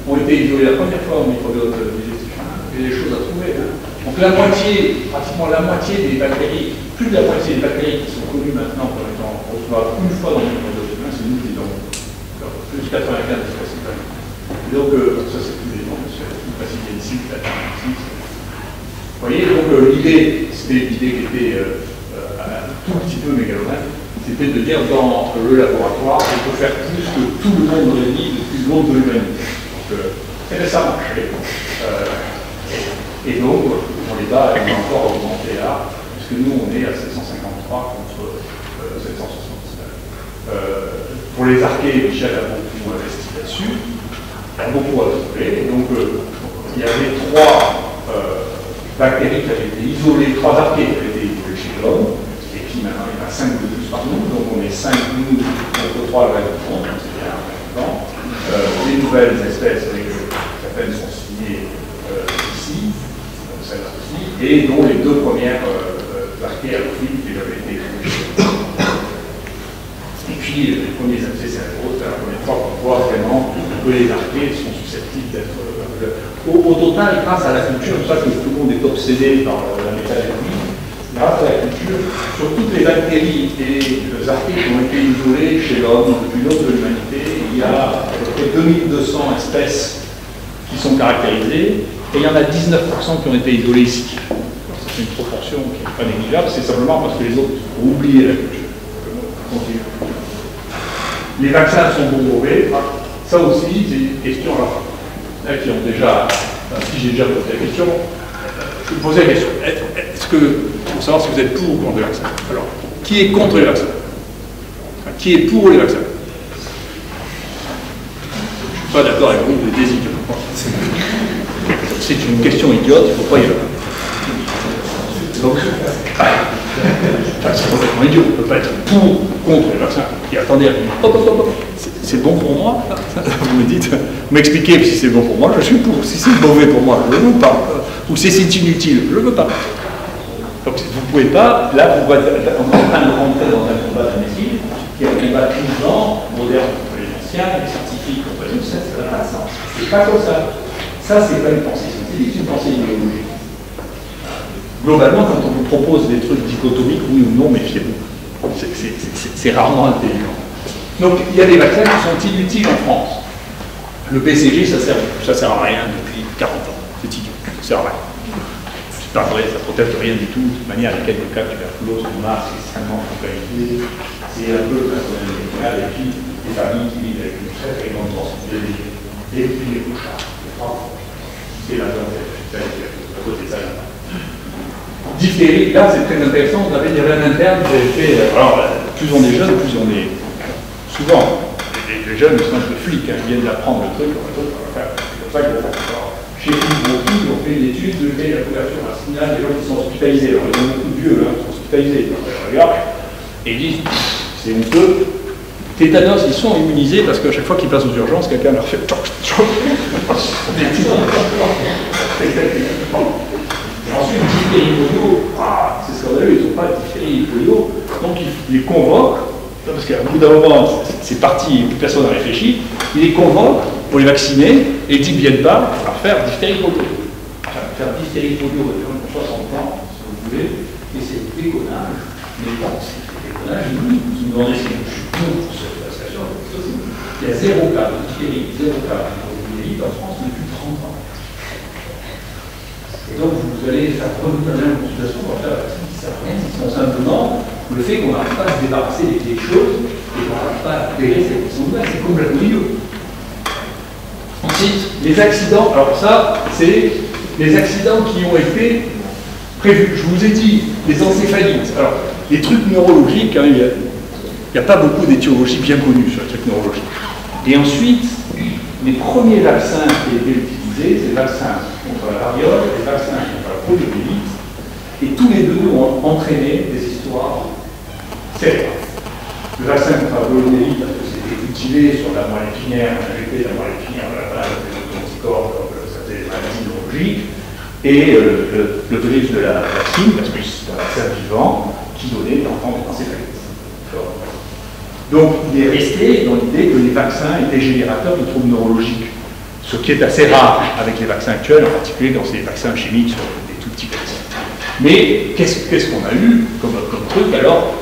ont été isolées la première fois au microbiote digestif humain. Il y a des choses à trouver. Hein. Donc la moitié, pratiquement la moitié des bactéries, plus de la moitié des bactéries qui sont connues maintenant comme étant recevables une fois dans le microbiote humain, c'est nous qui l'avons. Plus de 95 espèces. Donc ça c'est tous les noms, c'est une facilité de cycle, vous voyez, donc l'idée, c'était l'idée qui était un tout petit peu mégalomane, c'était de dire dans le laboratoire, on peut faire plus que tout le monde réuni depuis l'aube de l'humanité. Donc, ça marchait. Et donc, on les a encore augmenté là, puisque nous, on est à 753 contre 769. Pour les archées, Michel a beaucoup investi là-dessus, a beaucoup à trouver. Donc, il y avait 3 bactéries qui avaient été isolées, 3 archées qui avaient été isolées chez l'homme. Et puis maintenant, il y en a 5 de plus par nous, donc on est 5 nous contre 3 le reste du monde, c'est bien. Les nouvelles espèces, certaines sont signées ici, celles-là aussi, et dont les 2 premières archées alophiles qui avaient été créées. Et puis les premiers accès synchroses, c'est la première fois qu'on voit vraiment que les archées sont susceptibles d'être. Au total, grâce à la culture, c'est pour ça que tout le monde est obsédé par la métallurgie. Grâce à la culture, sur toutes les bactéries et les archées qui ont été isolées chez l'homme depuis l'aube de l'humanité, il y a à peu près 2200 espèces qui sont caractérisées, et il y en a 19% qui ont été isolées ici. C'est une proportion qui n'est pas négligeable, c'est simplement parce que les autres ont oublié la culture. Les vaccins sont bon mauvais, ça aussi, c'est une question, alors, là qui ont déjà, si j'ai déjà posé la question, je vous posais la question, est-ce que, pour savoir si vous êtes pour ou contre les vaccins, alors, qui est contre les vaccins? Enfin, qui est pour les vaccins? Je ne suis pas d'accord avec vous, vous êtes des idiots. C'est une question idiote, il ne faut pas y aller. Donc, c'est complètement idiot, on ne peut pas être pour ou contre les vaccins. Et attendez, c'est bon pour moi? Vous me dites, vous m'expliquez si c'est bon pour moi, je suis pour. Si c'est mauvais pour moi, je ne veux pas. Ou si c'est inutile, je ne veux pas. Donc vous ne pouvez pas, là vous êtes en train de rentrer dans un combat de médecine, qui est un combat clivant, moderne contre les anciens, les scientifiques contre les anciens, ça n'a pas de sens. C'est pas comme ça. Ça, c'est pas une pensée scientifique, c'est une pensée idéologique. Globalement, quand on vous propose des trucs dichotomiques, oui ou non, méfiez-vous. C'est rarement intelligent. Donc, il y a des vaccins qui sont inutiles en France. Le BCG, ça sert à rien depuis 40 ans. C'est idiot, ça sert à rien. C'est pas vrai, ça ne protège rien du tout. De toute manière, les quelques cas de tuberculose qu'on a, c'est extrêmement focalisé. C'est un peu médical, et puis des familles qui vivent avec une très très grande densité et puis les mouchards, les trois. C'est la zone à côté de ça. Diphtérie, là c'est très intéressant, il y avait un interne qui avait fait. Alors, plus on est jeune, plus on est. Souvent, les jeunes sont un peu flics, hein, ils viennent d'apprendre le truc, c'est comme ça qu'ils vont faire. Chez ils ont fait une étude de la couverture vaccinale des gens qui sont hospitalisés. Alors, il y a beaucoup de vieux qui sont hospitalisés. Ils regardent et ils disent c'est honteux. Tétanos, ils sont immunisés parce qu'à chaque fois qu'ils passent aux urgences, quelqu'un leur fait choc, choc. Ensuite, diphtérie polio, c'est scandaleux, ils n'ont pas de diphtérie polio, donc ils les convoquent, parce qu'à bout d'un moment, c'est parti, plus personne n'a réfléchi, ils les convoquent pour les vacciner, et ils ne viennent pas pour leur faire diphtérie polio. Enfin, faire diphtérie polio de 60 ans, si vous voulez, et c'est du déconnage, mais bon, c'est du déconnage, oui, vous me demandez si je suis pour cette association, il y a 0 cas de diphtérie, 0 cas de diphtérie en France depuis 30 ans. Et donc, vous allez faire revenir la même consultation pour faire la vaccine qui ne sert à rien, qui sont simplement le fait qu'on n'arrive pas à se débarrasser des vieilles choses et qu'on n'arrive pas à opérer cette question nouvelle, c'est complètement idiot. Ensuite, les accidents, alors ça, c'est les accidents qui ont été prévus. Je vous ai dit, les encéphalites. Alors, les trucs neurologiques, hein, il n'y a pas beaucoup d'étiologies bien connues sur les trucs neurologiques. Et ensuite, les premiers vaccins qui étaient utilisés, c'est les vaccins contre la variole, les vaccins contre la poliomyélite, et tous les deux ont entraîné des histoires cérébrales. Le vaccin contre la poliomyélite, parce que c'était cultivé sur la moelle épinière, on injectait la moelle épinière de la base des anticorps, donc ça faisait des maladies neurologiques, et le virus de la vaccine, parce que c'est un vaccin vivant, qui donnait l'enfant de encéphalite. Donc il est resté dans l'idée que les vaccins étaient générateurs de troubles neurologiques. Ce qui est assez rare avec les vaccins actuels, en particulier dans ces vaccins chimiques sur des tout petits vaccins. Mais qu'est-ce qu'on a eu comme truc? Alors,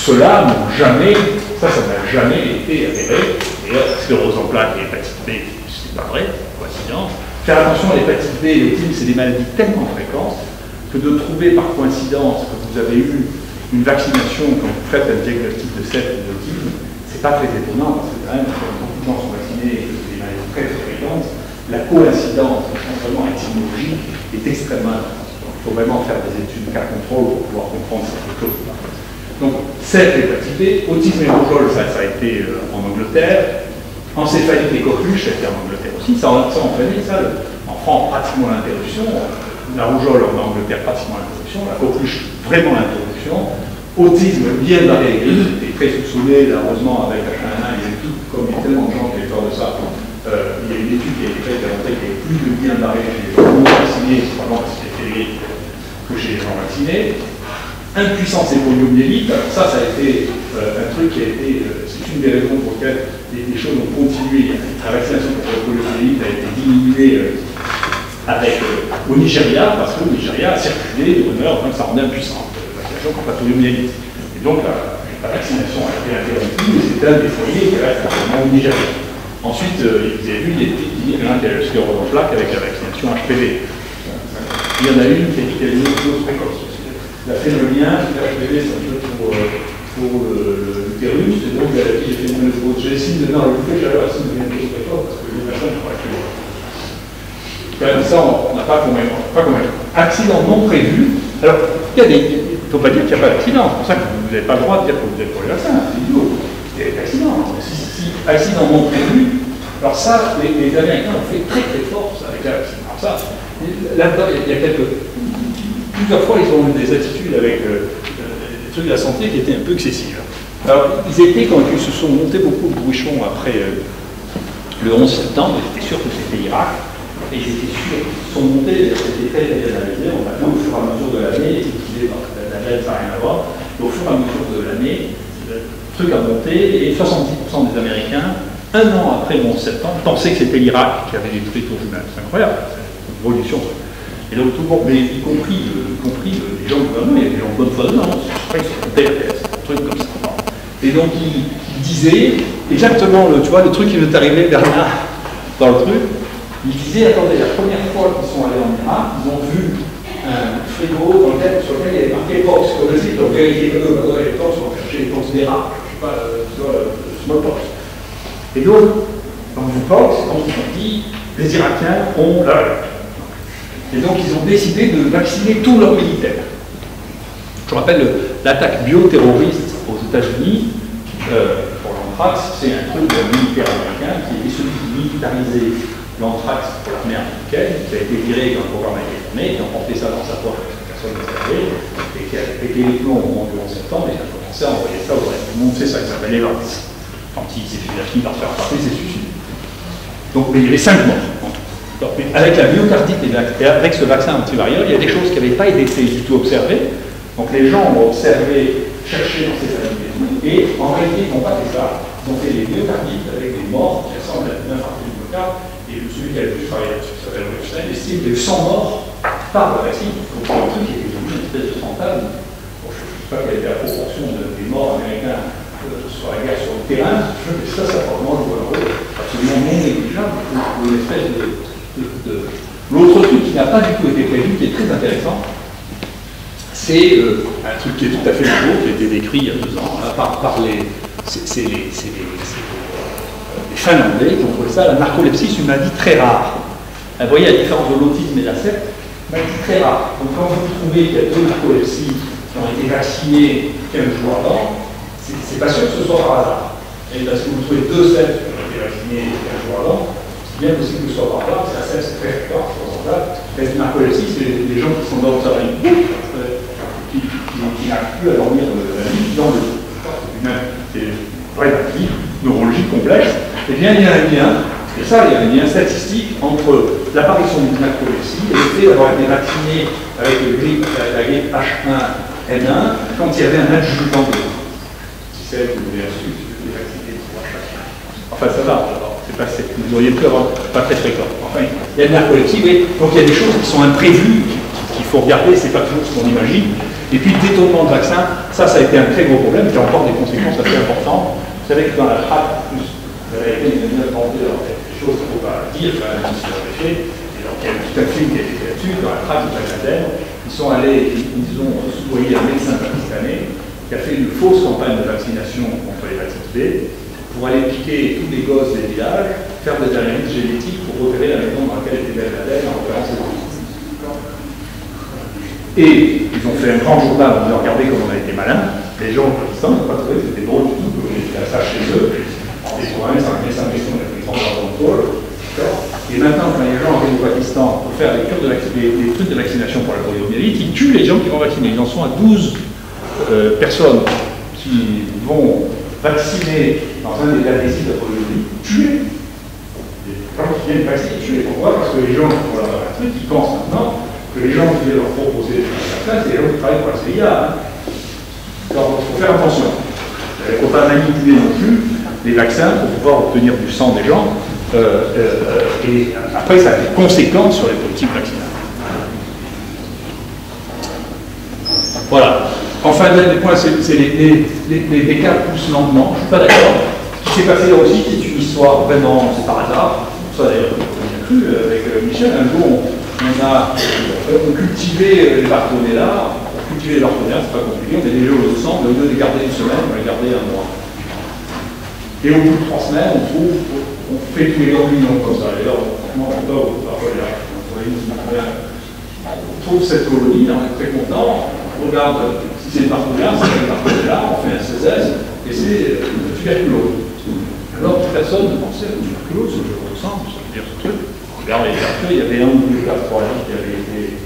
ceux-là n'ont jamais, ça n'a jamais été avéré. D'ailleurs, sclérose en plaques et hépatite B, c'est pas vrai, coïncidence. Faire attention à l'hépatite B et l'autisme, c'est des maladies tellement fréquentes que de trouver par coïncidence que vous avez eu une vaccination quand vous faites un diagnostic de CEP ou d'autisme, c'est pas très étonnant parce que quand même, quand beaucoup de gens sont vaccinés et que c'est des maladies très fréquentes, la coïncidence, notamment étymologique, est extrêmement importante. Donc, il faut vraiment faire des études de cas contrôle pour pouvoir comprendre cette chose. Donc, CEP, hépatite B, autisme et rougeole, ça a été en Angleterre. Encéphalite et coqueluche, ça a été en Angleterre aussi. Ça entraîné ça, en France, pratiquement l'interruption. La rougeole en Angleterre, pratiquement l'interruption. La coqueluche, vraiment l'interruption. Autisme, bien barré, c'était très soupçonné, là, heureusement, avec H1N1, il y a eu tout, comme il y a tellement de gens qui avaient peur de ça. Il y a une étude qui a été faite qui a montré qu'il n'y avait plus de bien barré chez les non vaccinés, probablement parce que c'était février, que chez les gens vaccinés. Impuissance et poliomyélite, alors ça a été un truc qui a été, c'est une des raisons pour lesquelles les choses ont continué. La vaccination contre la poliomyélite a été diminuée au Nigeria, parce que le Nigeria a circulé de rumeurs que ça rendait impuissant, la vaccination contre la poliomyélite. Et donc la vaccination a été interrompue, et c'est un des foyers qui reste actuellement au Nigeria. Ensuite, vous avez vu, il y a un qui a le sclérose en plaques avec la vaccination HPV. Il y en a une qui a une autre précoce. La phénomène, l'HPV, c'est un peu pour l'utérus, et donc elle a dit j'ai fait une ménopause. J'ai essayé de dire, écoutez, j'ai la vaccine de ménopause précoce parce que les personnes n'ont pas actuellement. Quand même, ça, on n'a pas convaincu. Accident non prévu. Alors, il ne faut pas dire qu'il n'y a pas d'accident. C'est pour ça que vous n'avez pas le droit de dire que vous êtes pour les vaccins. C'est idiot. Il y a des accidents. Si accident non prévu, alors ça, les Américains ont fait très très fort avec la vaccine. Alors ça, là-dedans, il y a plusieurs fois, ils ont eu des attitudes avec des trucs de la santé qui étaient un peu excessives. Alors, ils étaient, quand ils se sont montés beaucoup de bouchons après le 11 septembre, ils étaient sûrs que c'était Irak, et ils étaient sûrs qu'ils sont montés, c'était très bien analysé, on a vu au fur et à mesure de l'année, la date, ça n'a rien à voir, et au fur et à mesure de l'année, le truc a monté, et 70% des Américains, un an après le 11 septembre, pensaient que c'était l'Irak qui avait détruit tout le monde. C'est incroyable, c'est une révolution. Et donc tout le monde, mais y compris les gens du gouvernement, il y a des gens de bonne foi dedans, c'est un truc comme ça. Et donc il disait exactement, tu vois, le truc qui m'est arrivé Bernard dans le truc, il disait, attendez, la première fois qu'ils sont allés en Irak, ils ont vu un frigo sur lequel il y avait marqué Pox, comme le site, donc vérifier que à l'époque, on cherchait les Pox des rats, je sais pas, tu vois, le smallpox. Et donc, dans une époque, c'est quand ils ont dit les Irakiens ont la valeur. Et donc, ils ont décidé de vacciner tous leurs militaires. Je rappelle l'attaque bioterroriste aux États-Unis pour l'anthrax, c'est un truc d'un militaire américain qui est celui qui militarisait l'anthrax pour l'armée américaine, qui a été viré quand le programme a été tourné, qui a emporté ça dans sa poche parce que personne ne savait, et qui a pété les plombs au moment du 11 septembre, et qui a commencé à envoyer ça au reste du monde. C'est ça, il s'appelle les vaccins. Quand il a fini par faire partie, c'est suicide. Donc, il y avait 5 morts. Donc, avec la myocardite et avec ce vaccin antivariole, il y a des choses qui n'avaient pas été du tout observées. Donc, les gens ont observé, cherché dans ces familles et en réalité, ils n'ont pas fait ça. Ils ont fait des myocardites avec des morts qui ressemblent à une infarctus du myocarde. Et celui qui a le plus travaillé là-dessus, qui s'appelle Rufstein, estime qu'il y a eu 100 morts par le vaccin. Donc, c'est un truc qui est devenu une espèce de fantasme. Bon, je ne sais pas quelle était la proportion des morts américains sur la guerre sur le terrain. Ça probablement joue un rôle absolument non négligeable pour une espèce de. L'autre truc qui n'a pas du tout été prévu, qui est très intéressant, c'est un truc qui est tout à fait nouveau, qui a été décrit il y a 2 ans par les Finlandais qui ont trouvé ça, la narcolepsie, c'est une maladie très rare. Vous voyez la différence de l'autisme et de la septe, maladie très rare. Donc quand vous trouvez qu'il y a 2 narcolepsies qui ont été vaccinées 15 jours avant, c'est pas sûr que ce soit par hasard. Et parce que vous trouvez 2 septes qui ont été vaccinées 15 jours avant, c'est bien possible que ce soit par hasard, parce que la septe c'est très fort, c'est pour ça. La narcolepsie, c'est les gens qui sont dans le cerveau, qui n'arrivent plus à dormir la nuit dans le lit. C'est une vraie maladie neurologique complexe. Eh bien, il y a un lien, et ça, il y a un lien statistique entre l'apparition d'une narcolepsie et le fait d'avoir été vacciné avec la grippe H1N1 quand il y avait un adjuvant de si c'est vous avez reçu, c'est vacciné pour chacun. Enfin, ça va, vous auriez pu avoir pas très fréquent. Enfin, il y a une narcolepsie, oui. Donc il y a des choses qui sont imprévues, qu'il faut regarder, c'est pas toujours ce qu'on imagine. Et puis le détournement de vaccin, ça a été un très gros problème, qui a encore des conséquences assez importantes. Vous savez que dans la traque, vous avez été inventé des choses qu'il ne faut pas dire, quand même, si on fait. Et donc il y a tout un film qui a été fait là-dessus, dans la traque de Bangladesh. Ils sont allés, ils ont soudoyé un médecin pakistanais qui a fait une fausse campagne de vaccination contre l'hépatite B pour aller piquer tous les gosses des villages, faire des analyses génétiques pour repérer la maison dans laquelle était Bangladesh en repérant ses enfants. Et ils ont fait un grand journal en disant regardez comme on a été malin. Les gens au Pakistan n'ont pas trouvé que c'était drôle du tout que on était à ça chez eux. Et quand même, ça a mis ça question avec les 30 ans de pôle. Et maintenant, quand les gens arrivent au Pakistan pour faire des trucs de vaccination pour la poliomyélite, ils tuent les gens qui vont vacciner. Ils en sont à 12 personnes qui vont vacciner dans un des adhésifs de la poliomyélite, tuer. Les gens qui viennent vacciner, tuer. Pourquoi? Parce que les gens qui font un truc, ils pensent maintenant que les gens qui viennent leur proposer des vaccins, c'est les gens qui travaillent pour la CIA. Hein. Alors, il faut faire attention. Il ne faut pas manipuler non plus les vaccins pour pouvoir obtenir du sang des gens. Et après, ça a des conséquences sur les politiques vaccinales. Voilà. Enfin, le dernier point, c'est les cas poussent lentement. Je ne suis pas d'accord. Ce qui s'est passé là aussi, c'est une histoire vraiment, c'est par hasard. Ça, d'ailleurs, on a cru avec Michel. Un jour, on cultivait les bartonella. Pour cultiver les bartonella, c'est pas compliqué. On met des géos au sang, mais au lieu de les garder une semaine, on va les garder un mois. Et au bout de 3 semaines, on fait tous les champignons comme ça. D'ailleurs, franchement, on trouve cette colonie, on est très content. On regarde si c'est le bartonella, c'est le bartonella, on fait un CESES, et c'est le tuberculose. Alors, personne ne pensait au tuberculose, je le ressens, ça veut dire ce truc. Regardez, il y avait un ou deux cas qui avaient été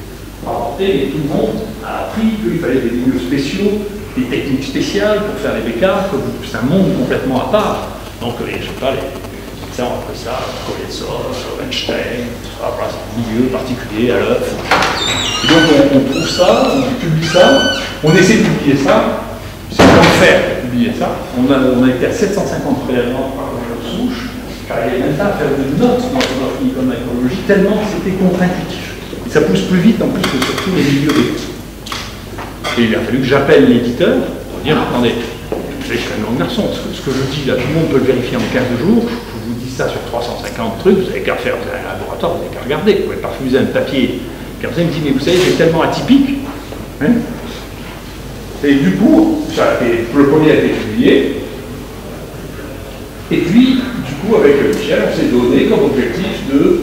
rapportés, et tout le monde a appris qu'il fallait des milieux spéciaux, des techniques spéciales pour faire les bécas, c'est un monde complètement à part. Donc, je ne sais pas, les médecins ont appris ça, Koletsov, Einstein, un milieu particulier à l'œuf. Donc, on trouve ça, on publie ça, on essaie de publier ça, c'est comme faire publier ça. On a été à 750 prélèvements par souche, car il n'y avait même pas à faire de notes dans notre microbiologie, tellement c'était contre-intuitif. Et ça pousse plus vite en plus que sur tous les milieux d'études. Et il a fallu que j'appelle l'éditeur pour dire attendez, je suis un grand garçon, ce que je dis là, tout le monde peut le vérifier en 15 jours, je vous dis ça sur 350 trucs, vous n'avez qu'à faire, vous avez un laboratoire, vous n'avez qu'à regarder, vous ne pouvez pas refuser un papier. Puis après, il me dit mais vous savez, c'est tellement atypique. Hein, et du coup, le premier a été publié, et puis, du coup, avec Michel, on s'est donné comme objectif de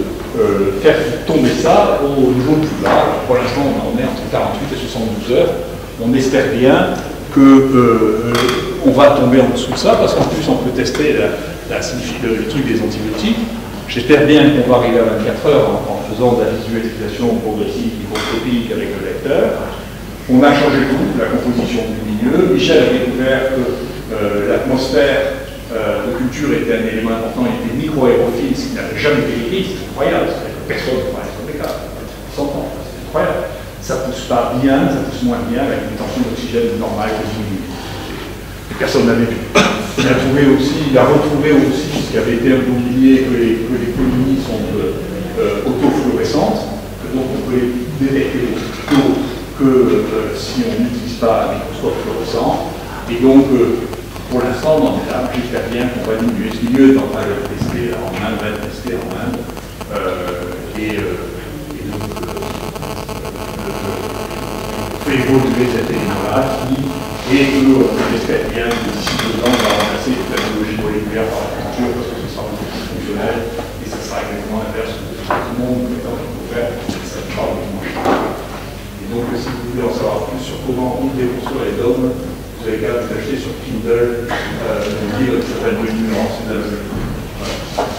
faire tomber ça au niveau le plus bas. Pour l'instant, on en est entre 48 et 72 heures. On espère bien qu'on va tomber en dessous de ça, parce qu'en plus, on peut tester le truc des antibiotiques. J'espère bien qu'on va arriver à 24 heures en faisant de la visualisation progressive microscopique avec le lecteur. On a changé tout, la composition du milieu. Michel a découvert que l'atmosphère de culture était un élément important, il était micro-aérophile, ce qui n'avait jamais été écrit, c'est incroyable, personne ne parlait sur les cas, 100 ans, c'est incroyable. Ça ne pousse pas bien, ça pousse moins bien, avec une tension d'oxygène normale qui diminue. Et personne n'avait vu. Il a retrouvé aussi ce qui avait été un peu oublié, que les colonies sont autofluorescentes, que donc on peut les détecter plus tôt que si on n'utilise pas un microscope fluorescent. Et donc, pour l'instant, on en est là. J'espère bien qu'on va diminuer ce milieu, on va le tester en Inde, va le tester en Inde. Et donc, fait évoluer cet élément-là et on espère bien que d'ici 2 ans, on va remplacer les technologies moléculaires par la culture parce que ce sera beaucoup plus fonctionnel et ça sera exactement l'inverse de ce que tout le monde prétend qu'il faut faire, ça sera beaucoup moins cher. Et donc, si vous voulez en savoir plus sur comment on déconstruire les dogmes, vous avez qu'à vous acheter sur Kindle le livre qui s'appelle Nuance et d'Analogie. Voilà.